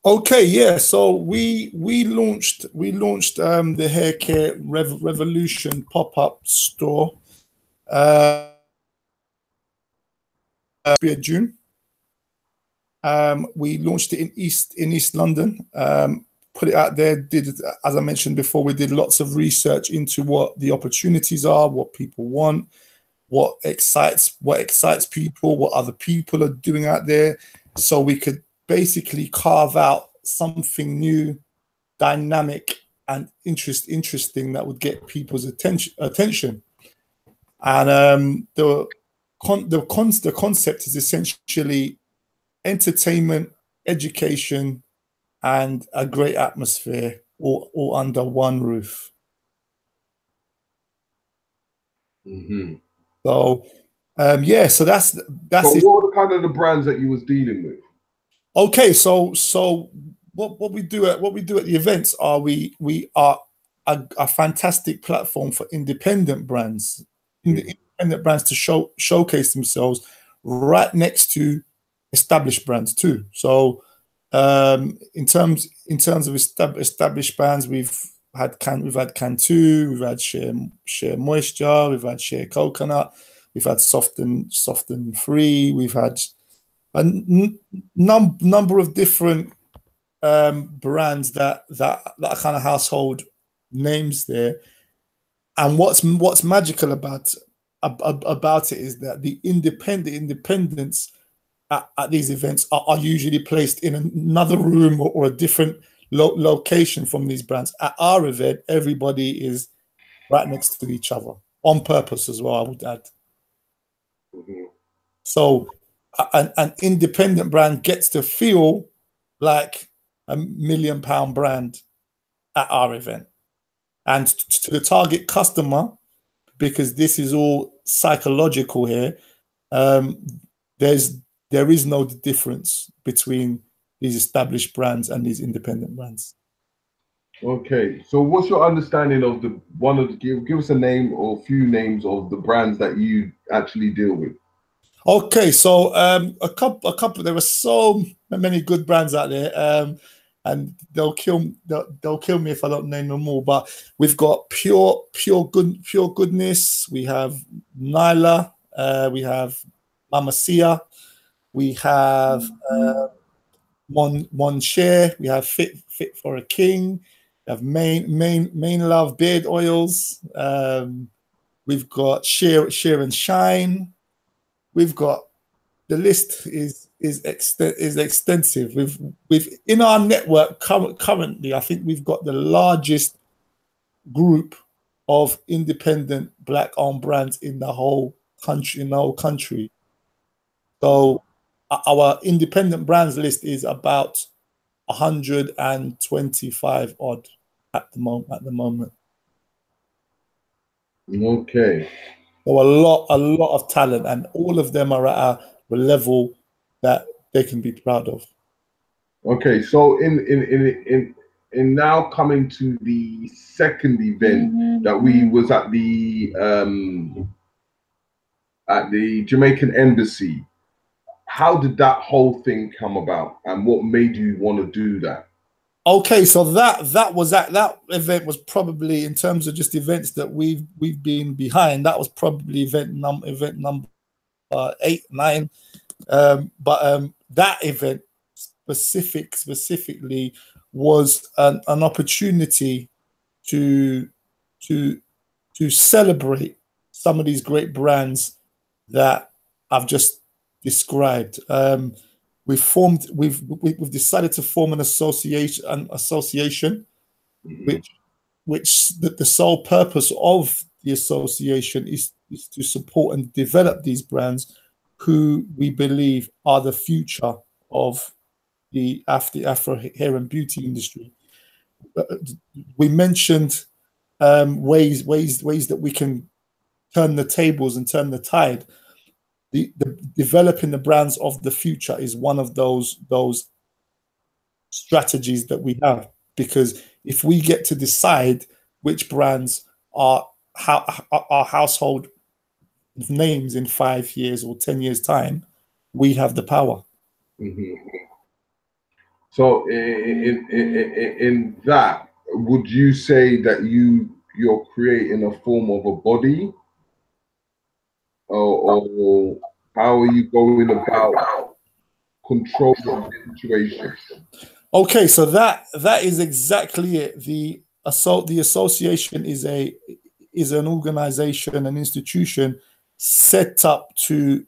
Speaker 2: Okay, yeah. So we launched the hair care revolution pop-up store June. We launched it in East London. Put it out there. Did, as I mentioned before, we did lots of research into what the opportunities are, what people want, what excites people, what other people are doing out there, so we could basically carve out something new, dynamic, and interesting that would get people's attention. And the concept is essentially entertainment, education, and a great atmosphere, all under one roof.
Speaker 1: Mm-hmm.
Speaker 2: So yeah, so that's
Speaker 1: So
Speaker 2: it.
Speaker 1: what were kind of the brands that you was dealing with?
Speaker 2: Okay, so what we do at the events are we are a fantastic platform for independent brands, independent brands to showcase themselves right next to established brands too. So in terms of established brands, we've had Cantu, we've had Share Moisture, we've had Share Coconut, we've had Soft and Free, we've had a number of different brands that are kind of household names there. And what's magical about it is that the independents at these events are usually placed in another room or a different location from these brands. At our event, everybody is right next to each other on purpose as well, I would add.
Speaker 1: Mm-hmm.
Speaker 2: So an independent brand gets to feel like a £1 million brand at our event. And to the target customer, because this is all psychological here, there is no difference between these established brands and these independent brands.
Speaker 1: Okay, so what's your understanding of give us a name or a few names of the brands that you actually deal with?
Speaker 2: Okay, so a couple. There were so many good brands out there. and they'll kill me if I don't name them all. But we've got pure goodness. We have Nyla. We have Mama Sia. We have Mon Cher. We have Fit for a King. We have Main Love beard oils. We've got Sheer and Shine. We've got, the list is extensive. We've in our network currently, I think we've got the largest group of independent Black-owned brands in the whole country. So our independent brands list is about 125 odd at the moment.
Speaker 1: Okay.
Speaker 2: So a lot of talent, and all of them are at a level that they can be proud of.
Speaker 1: Okay, so in now coming to the second event that we was at the Jamaican Embassy, how did that whole thing come about, and what made you want to do that?
Speaker 2: Okay, so that event was probably, in terms of just events that we've been behind, that was probably event number 8, 9. But that event specifically was an opportunity to celebrate some of these great brands that I've just described. We've decided to form an association, which the sole purpose of the association is to support and develop these brands who we believe are the future of the Afro hair and beauty industry. We mentioned ways that we can turn the tables and turn the tide. The developing the brands of the future is one of those strategies that we have, because if we get to decide which brands are household names in 5 years or 10 years time, we have the power.
Speaker 1: Mm-hmm. So in that, would you say that you're creating a form of a body, or how are you going about controlling the situation?
Speaker 2: Okay, so that is exactly it. The association is an organization, an institution set up to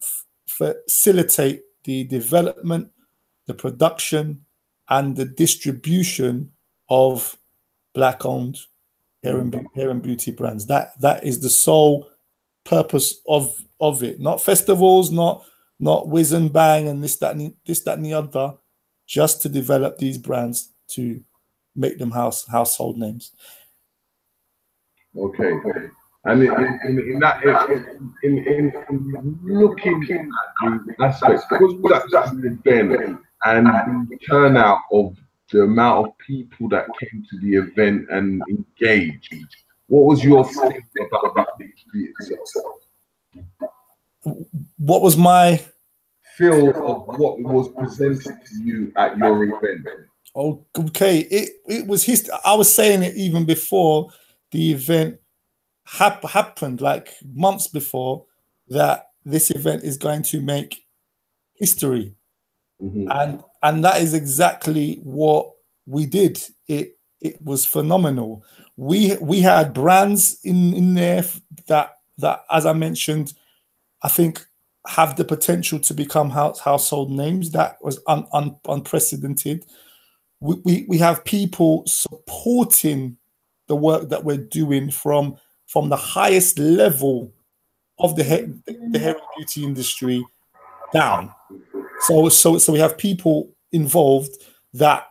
Speaker 2: facilitate the development, the production, and the distribution of Black-owned hair and beauty brands. That is the sole purpose of it. Not festivals, not whiz and bang and this, that, and the other, just to develop these brands to make them household names.
Speaker 1: Okay. And in looking at the aspects, because that's an event, and the turnout of the amount of people that came to the event and engaged, what was your feeling about the history itself?
Speaker 2: What was my
Speaker 1: feel of what was presented to you at your event?
Speaker 2: Okay, it was history. I was saying it even before the event happened, like months before, that this event is going to make history. Mm-hmm. And that is exactly what we did. It was phenomenal. We had brands in there that as I mentioned, I think have the potential to become household names. That was unprecedented. We have people supporting the work that we're doing from the highest level of the hair and beauty industry down. So we have people involved that,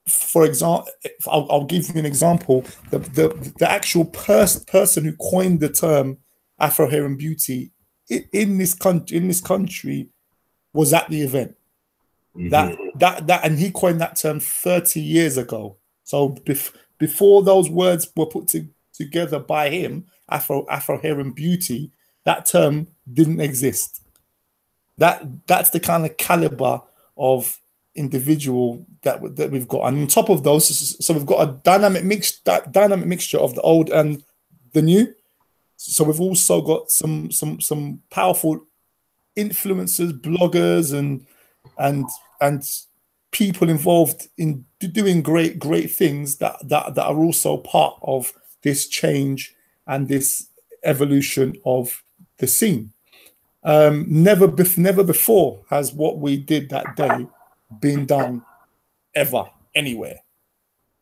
Speaker 2: for example, I'll give you an example. The actual person who coined the term Afro hair and beauty in this country was at the event. Mm-hmm. That and he coined that term 30 years ago. So before those words were put together by him, Afro hair and beauty, that term didn't exist. That's the kind of caliber of individual that we've got, and on top of those, so we've got a dynamic mixture of the old and the new. So we've also got some powerful influencers, bloggers, and people involved in doing great things that are also part of this change and this evolution of the scene. Never before has what we did that day been done ever anywhere.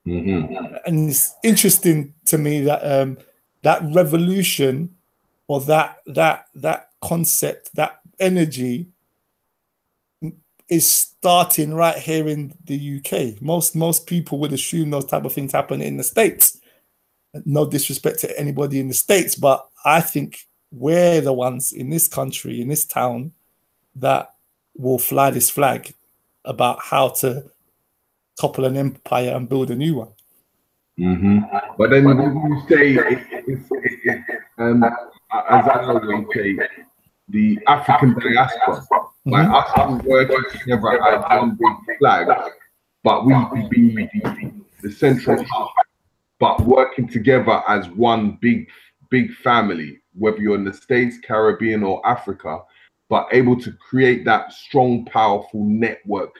Speaker 2: And it's interesting to me that that revolution, or that concept, that energy, is starting right here in the UK. Most people would assume those type of things happen in the States. No disrespect to anybody in the States, but I think we're the ones in this country, in this town, that will fly this flag about how to topple an empire and build a new one.
Speaker 1: But then you say, as I always say, the African diaspora, like us working together as one big flag, but we could be the central hub, but working together as one big family, whether you're in the States, Caribbean, or Africa, but able to create that strong, powerful network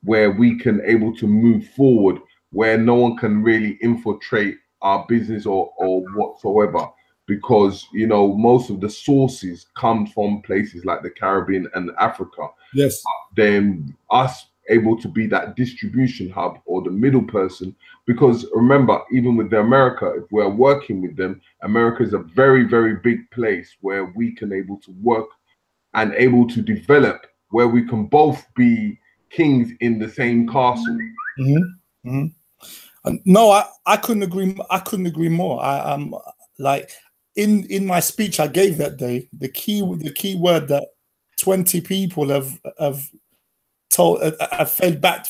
Speaker 1: where we can able to move forward, where no one can really infiltrate our business or whatsoever, because most of the sources come from places like the Caribbean and Africa.
Speaker 2: Yes.
Speaker 1: Then us able to be that distribution hub or the middle person, because remember, even with the America, if we're working with them, America is a very, very big place where we can able to work and able to develop, where we can both be kings in the same castle.
Speaker 2: No, I couldn't agree more. I like in my speech I gave that day, the key word that 20 people have fed back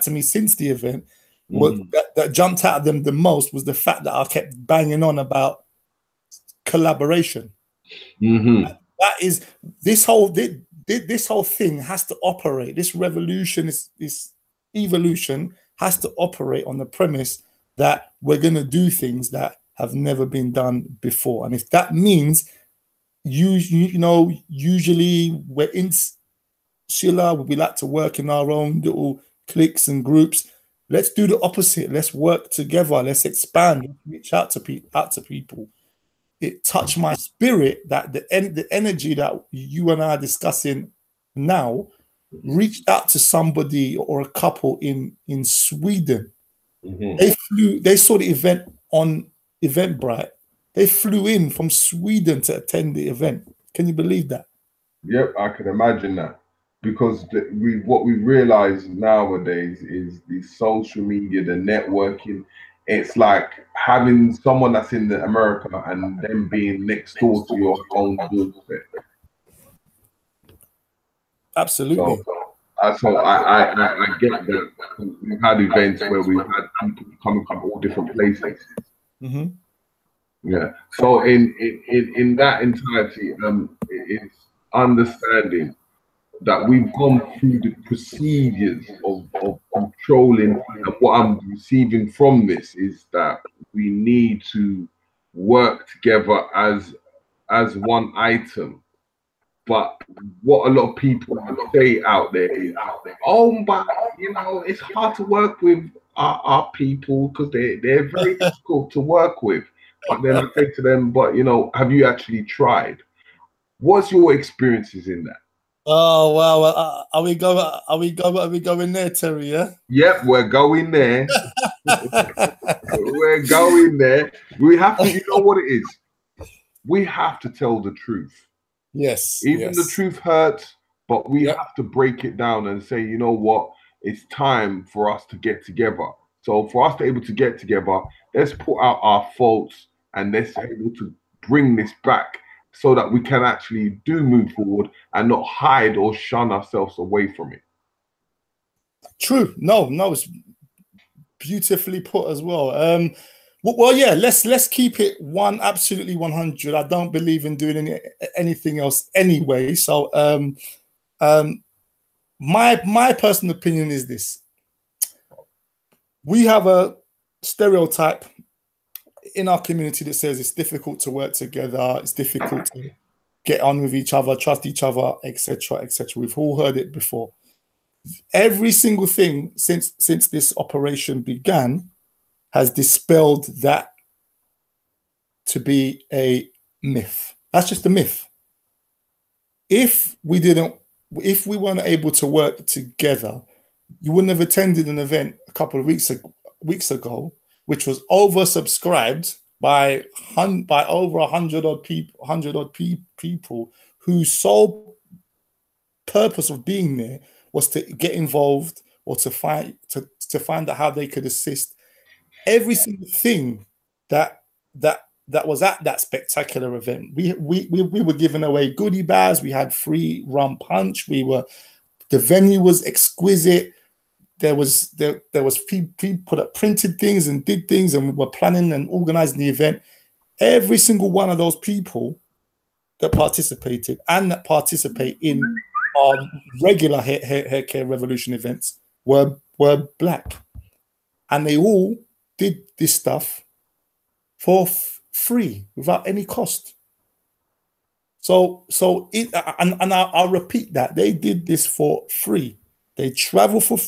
Speaker 2: to me since the event, what that jumped out at them the most was the fact that I kept banging on about collaboration. That is, this whole thing has to operate. This revolution, this evolution has to operate on the premise that we're going to do things that have never been done before. And if that means, usually we're insular, we like to work in our own little cliques and groups. Let's do the opposite. Let's work together. Let's expand. Reach out to people. It touched my spirit that the energy that you and I are discussing now reached out to somebody or a couple in Sweden. They saw the event on Eventbrite. They flew in from Sweden to attend the event. Can you believe that?
Speaker 1: Yep, I can imagine that. Because what we realize nowadays is the social media, the networking. It's like having someone that's in America and them being next door to your own doorstep.
Speaker 2: Absolutely.
Speaker 1: So I get that. We've had events where we've had people coming from all different places. Yeah. So in that entirety, it's understanding that we've gone through the procedures of controlling, and what I'm receiving from this is that we need to work together as one item. But what a lot of people say out there is, oh, but it's hard to work with our people because they're very difficult to work with. But then I say to them, but have you actually tried? What's your experiences in that?
Speaker 2: Oh wow! Are we going there, Terry? Yeah.
Speaker 1: Yep, we're going there. We're going there. We have to. You know what it is? We have to tell the truth.
Speaker 2: Yes.
Speaker 1: Even the truth hurts, but we have to break it down and say, you know what? It's time for us to get together. So for us to be able to get together, let's put out our faults and let's be able to bring this back, so that we can actually move forward and not hide or shun ourselves away from it.
Speaker 2: True. No, it's beautifully put as well. Well, yeah, let's keep it absolutely 100. I don't believe in doing anything else anyway. So my personal opinion is this: we have a stereotype in our community that says it's difficult to work together, it's difficult to get on with each other, trust each other, etc., etc. We've all heard it before. Every single thing since this operation began has dispelled that to be a myth. That's just a myth. If we weren't able to work together, you wouldn't have attended an event a couple of weeks ago, which was oversubscribed by over 100 odd people whose sole purpose of being there was to get involved or to find out how they could assist. Every single thing that was at that spectacular event, we were giving away goodie bags. We had free rum punch. The venue was exquisite. There was people that printed things and did things, and we were planning and organizing the event. Every single one of those people that participated and that participate in our regular hair care revolution events were Black, and they all did this stuff for free without any cost. So I'll repeat that they did this for free. They travel for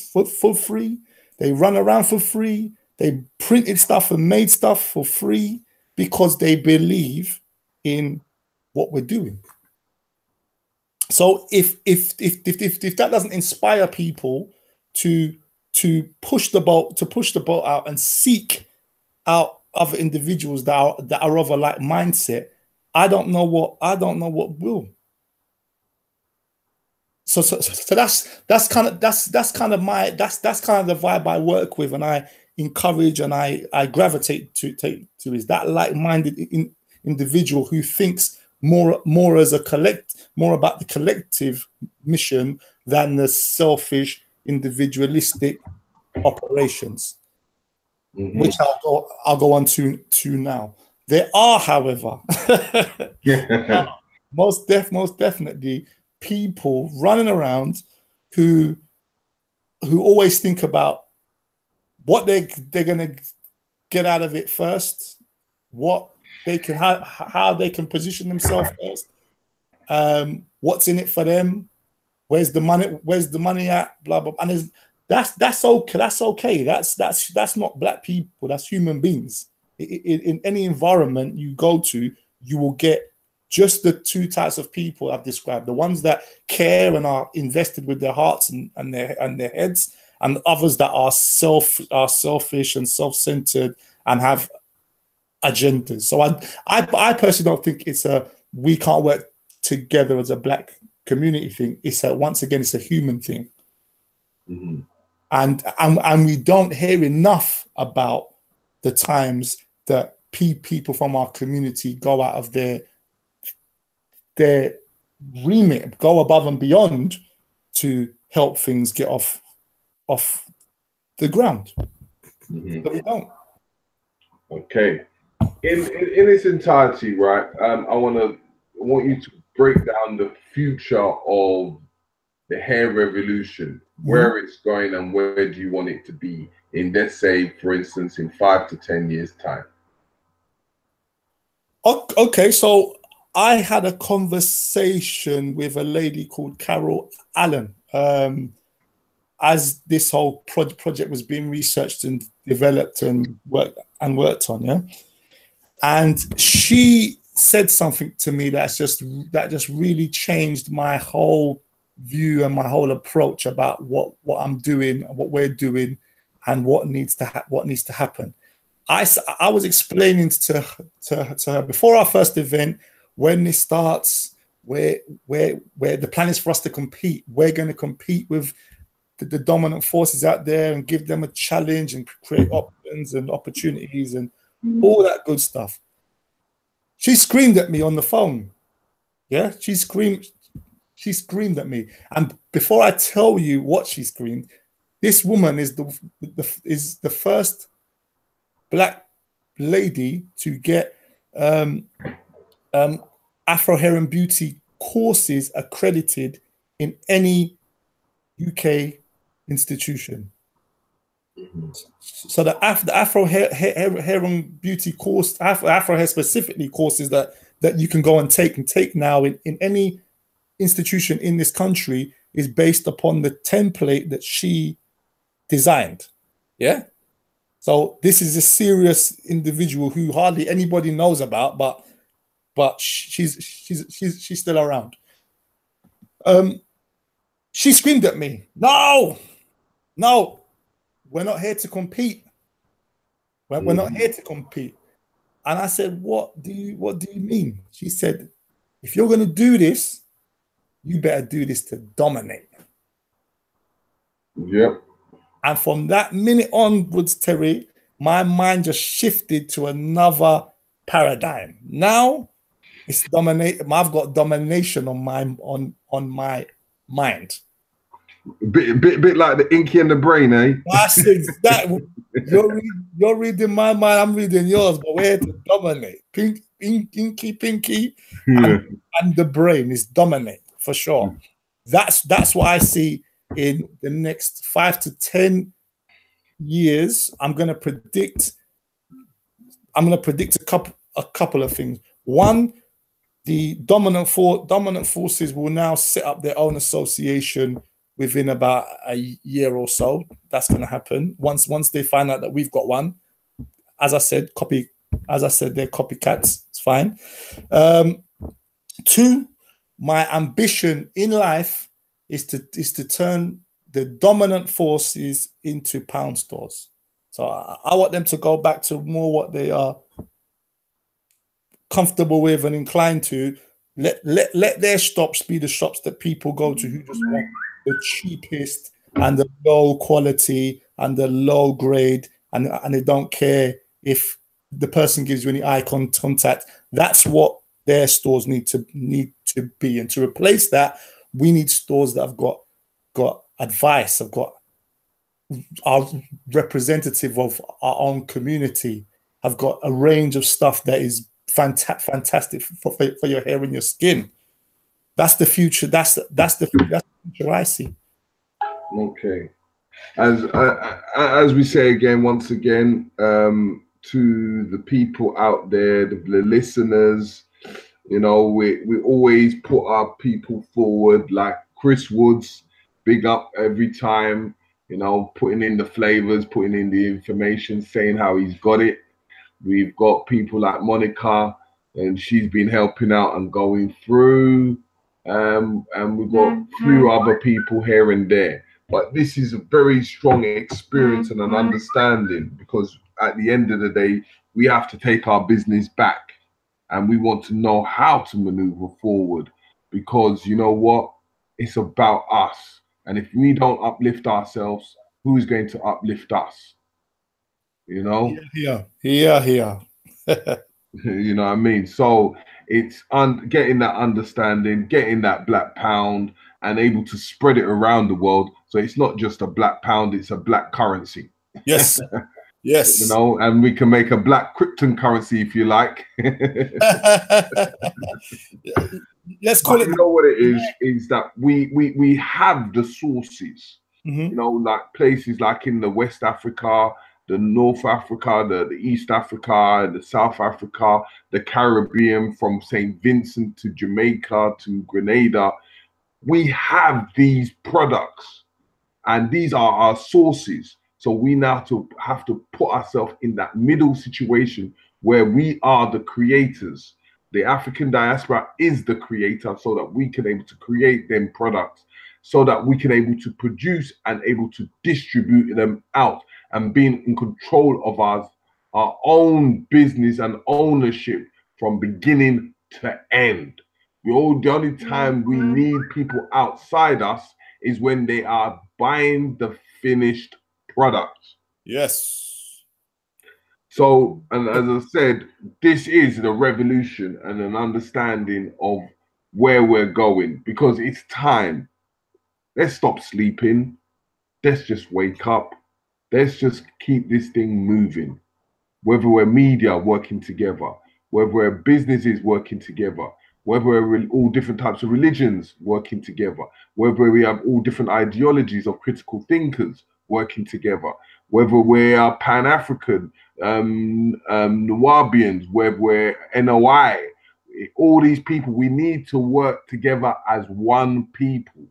Speaker 2: free. They run around for free. They printed stuff and made stuff for free because they believe in what we're doing. So if that doesn't inspire people to push the boat out and seek out other individuals that are of a like mindset, I don't know what will. So that's kind of the vibe I work with, and I encourage and I gravitate to is that like-minded individual who thinks more as a more about the collective mission than the selfish individualistic operations, which I'll go on to now. There are, however, most definitely people running around who always think about what they're going to get out of it first, what they can how they can position themselves first, what's in it for them, where's the money at, blah blah. And that's okay. That's not Black people. That's human beings. In any environment you go to, you will get just the two types of people I've described: the ones that care and are invested with their hearts and their heads, and others that are selfish and self-centered and have agendas. So I personally don't think it's a we can't work together as a Black community thing. It's once again it's a human thing, and we don't hear enough about the times that people from our community go out of their remit, go above and beyond to help things get off the ground. But we don't.
Speaker 1: Okay. In its entirety, right? I want you to break down the future of the hair revolution, where it's going, and where do you want it to be in, let's say, for instance, in 5 to 10 years' time.
Speaker 2: Okay, so I had a conversation with a lady called Carol Allen as this whole project was being researched and developed and worked on, yeah. And she said something to me that just really changed my whole view and my whole approach about what I'm doing, what we're doing, and what needs to happen. I was explaining to her before our first event, when this starts, where the plan is for us to compete. We're going to compete with the dominant forces out there and give them a challenge and create options and opportunities and all that good stuff. She screamed at me on the phone. Yeah, she screamed at me. And before I tell you what she screamed, this woman is the first Black lady to get Afro hair and beauty courses accredited in any UK institution. So the Afro hair and beauty course, Afro hair specifically courses that you can go and take now in any institution in this country is based upon the template that she designed. Yeah. So this is a serious individual who hardly anybody knows about, but she's still around. She screamed at me, no, we're not here to compete. We're not here to compete. And I said, what do you mean? She said, if you're going to do this, you better do this to dominate.
Speaker 1: Yep.
Speaker 2: And from that minute onwards, Terry, my mind just shifted to another paradigm. Now it's dominate. I've got domination on my mind.
Speaker 1: Bit like the Inky and the Brain, eh?
Speaker 2: That's exactly. You're reading my mind. I'm reading yours, but we're here to dominate. Pinky, and the brain is dominate for sure. That's what I see in the next 5 to 10 years. I'm going to predict a couple of things. One, the dominant forces will now set up their own association within about a year or so. That's going to happen once they find out that we've got one. As I said, they're copycats. It's fine. 2, my ambition in life is to turn the dominant forces into pound stores. So I want them to go back to more what they are comfortable with and inclined to. Let their shops be the shops that people go to who just want the cheapest and the low quality and the low grade, and they don't care if the person gives you any eye contact. That's what their stores need to be. And to replace that, we need stores that have got advice, are representative of our own community, have got a range of stuff that is fantastic for your hair and your skin. That's the future. That's the future I see.
Speaker 1: Okay. As we say again, once again, to the people out there, the listeners, we always put our people forward, like Chris Woods, big up every time, putting in the flavors, putting in the information, saying how he's got it. We've got people like Monica, and she's been helping out and going through. And we've got a few other people here and there. But this is a very strong experience and an understanding, because at the end of the day, we have to take our business back, and we want to know how to maneuver forward, because you know what? It's about us. And if we don't uplift ourselves, who's going to uplift us?
Speaker 2: Yeah.
Speaker 1: You know what I mean? So it's getting that understanding, getting that black pound, and able to spread it around the world. So it's not just a black pound, it's a black currency.
Speaker 2: Yes. Yes.
Speaker 1: And we can make a black Krypton currency if you like.
Speaker 2: Let's call it.
Speaker 1: You know what it is that we have the sources. Like places like in the West Africa, the North Africa, the East Africa, the South Africa, the Caribbean, from St. Vincent to Jamaica to Grenada. We have these products, and these are our sources. So we now have to put ourselves in that middle situation where we are the creators. The African diaspora is the creator, so that we can able to create them products, so that we can able to produce and able to distribute them out, and being in control of our own business and ownership from beginning to end. The only time we need people outside us is when they are buying the finished product.
Speaker 2: Yes.
Speaker 1: So, and as I said, this is the revolution and an understanding of where we're going, because it's time. Let's stop sleeping. Let's just wake up. Let's just keep this thing moving. Whether we're media working together, whether we're businesses working together, whether we're all different types of religions working together, whether we have all different ideologies of critical thinkers working together, whether we are Pan-African, Nubians, whether we're NOI, all these people, we need to work together as one people.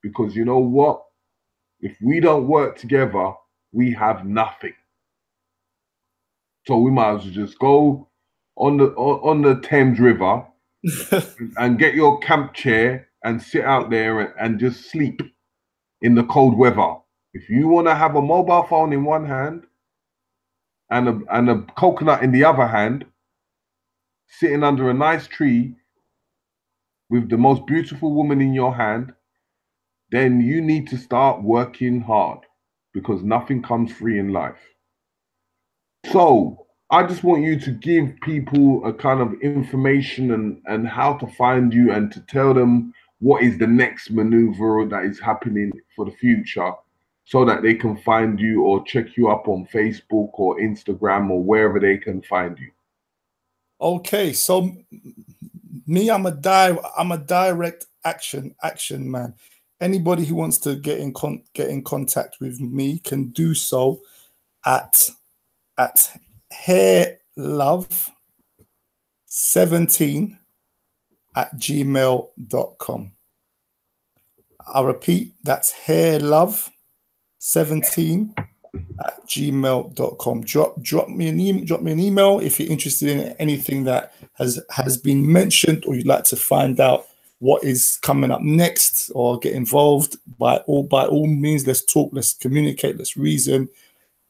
Speaker 1: Because you know what? If we don't work together, we have nothing. So we might as well just go on the Thames River and get your camp chair and sit out there and just sleep in the cold weather. If you want to have a mobile phone in one hand and a coconut in the other hand, sitting under a nice tree with the most beautiful woman in your hand, then you need to start working hard, because nothing comes free in life. So I just want you to give people a kind of information and how to find you, and to tell them what is the next maneuver that is happening for the future, so that they can find you or check you up on Facebook or Instagram or wherever they can find you.
Speaker 2: Okay, so me, I'm a direct action man. Anybody who wants to get in contact with me can do so at hairlove17@gmail.com. I repeat, that's hairlove17@gmail.com. Drop me an email if you're interested in anything that has been mentioned, or you'd like to find out what is coming up next, or get involved. By all means, let's talk, let's communicate, let's reason.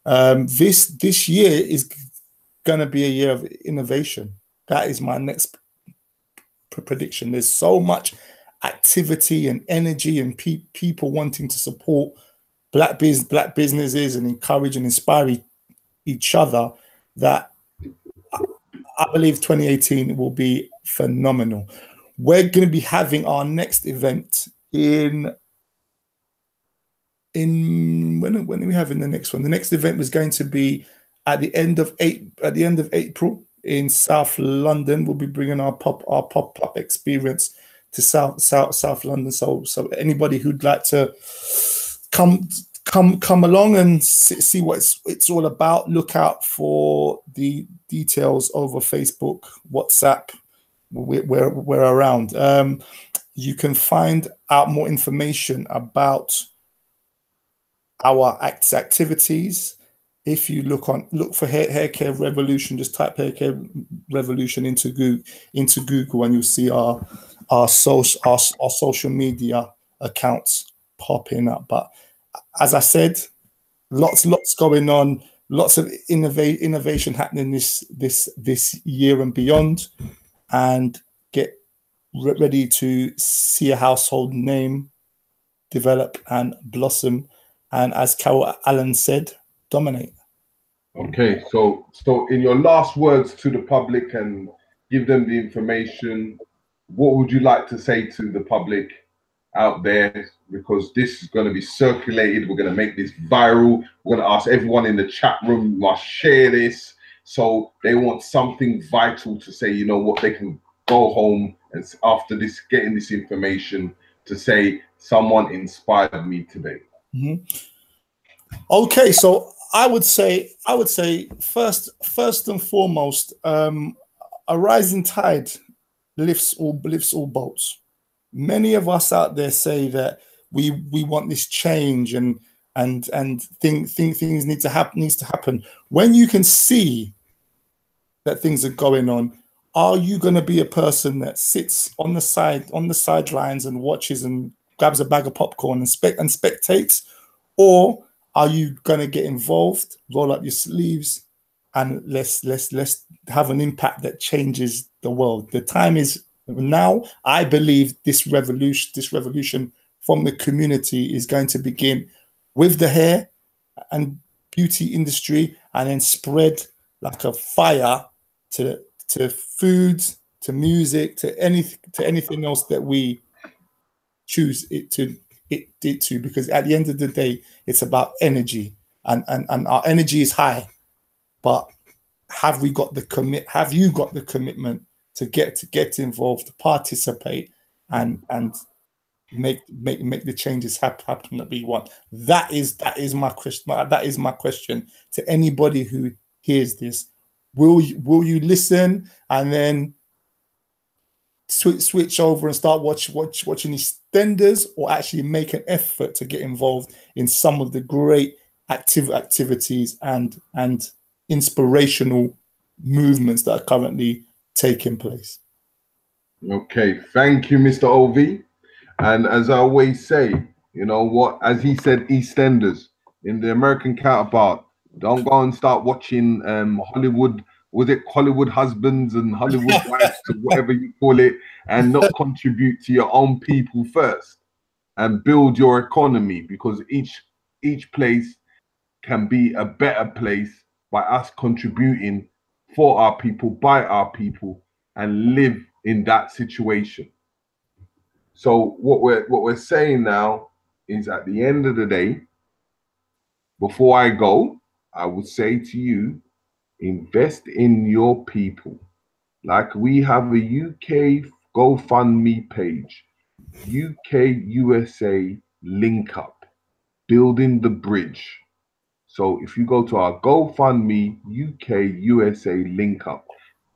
Speaker 2: This year is going to be a year of innovation. That is my next prediction. There's so much activity and energy and people wanting to support black businesses and encourage and inspire each other, that I believe 2018 will be phenomenal. We're going to be having our next event in when are we having the next one? The next event was going to be at the end of April in South London. We'll be bringing our pop-up experience to South London. So anybody who'd like to come along and see what it's all about, look out for the details over Facebook, WhatsApp. We're around. You can find out more information about our activities if you look for hair care revolution. Just type hair care revolution into Google, and you'll see our social media accounts popping up. But as I said, lots going on, lots of innovation happening this year and beyond, and get ready to see a household name develop and blossom. And as Carol Allen said, dominate.
Speaker 1: Okay, so in your last words to the public, and give them the information, what would you like to say to the public out there? Because this is going to be circulated. We're going to make this viral. We're going to ask everyone in the chat room must share this. So they want something vital to say, you know what, they can go home and after this, getting this information, to say someone inspired me today.
Speaker 2: Mm-hmm. Okay, so I would say first and foremost, a rising tide lifts all boats. Many of us out there say that we want this change and things needs to happen. When you can see that things are going on, are you going to be a person that sits on the sidelines and watches and grabs a bag of popcorn and spectates, or are you going to get involved, roll up your sleeves, and let's have an impact that changes the world? The time is now. I believe this revolution from the community is going to begin with the hair and beauty industry, and then spread like a fire to foods, to music, to anything else that we choose it to, because at the end of the day, it's about energy, and our energy is high. But have you got the commitment to get involved, to participate, and make the changes happen that we want. That is my question. That is my question to anybody who hears this. Will you listen and then switch over and start watching EastEnders, or actually make an effort to get involved in some of the great activities and inspirational movements that are currently taking place?
Speaker 1: Okay, thank you, Mr. OV. And as I always say, you know what, as he said, EastEnders, in the American counterpart, don't go and start watching Hollywood, was it Hollywood Husbands and Hollywood Wives or whatever you call it, and not contribute to your own people first and build your economy, because each place can be a better place by us contributing for our people, by our people, and live in that situation. So what we're saying now is, at the end of the day, before I go, I would say to you, invest in your people. Like, we have a UK GoFundMe page, UK USA link up, building the bridge. So if you go to our GoFundMe UK USA link up,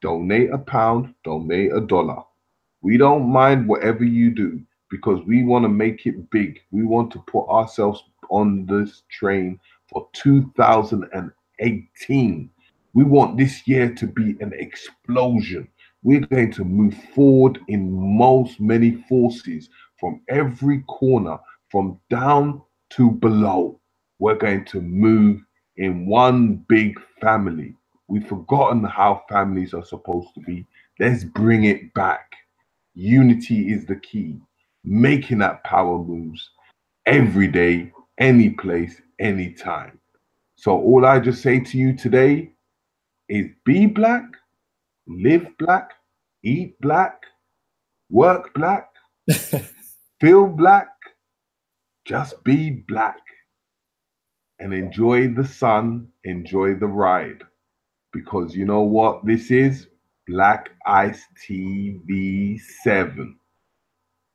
Speaker 1: donate £1, donate $1. We don't mind whatever you do, because we want to make it big. We want to put ourselves on this train for 2018. We want this year to be an explosion. We're going to move forward in many forces, from every corner, from down to below. We're going to move in one big family. We've forgotten how families are supposed to be. Let's bring it back. Unity is the key. Making that power moves every day, any place, anytime. So all I just say to you today is, be black, live black, eat black, work black, feel black, just be black, and enjoy the sun, enjoy the ride. Because you know what this is? Black Ice TV 7.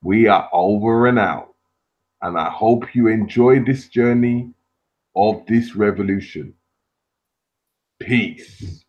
Speaker 1: We are over and out. And I hope you enjoy this journey of this revolution. Peace.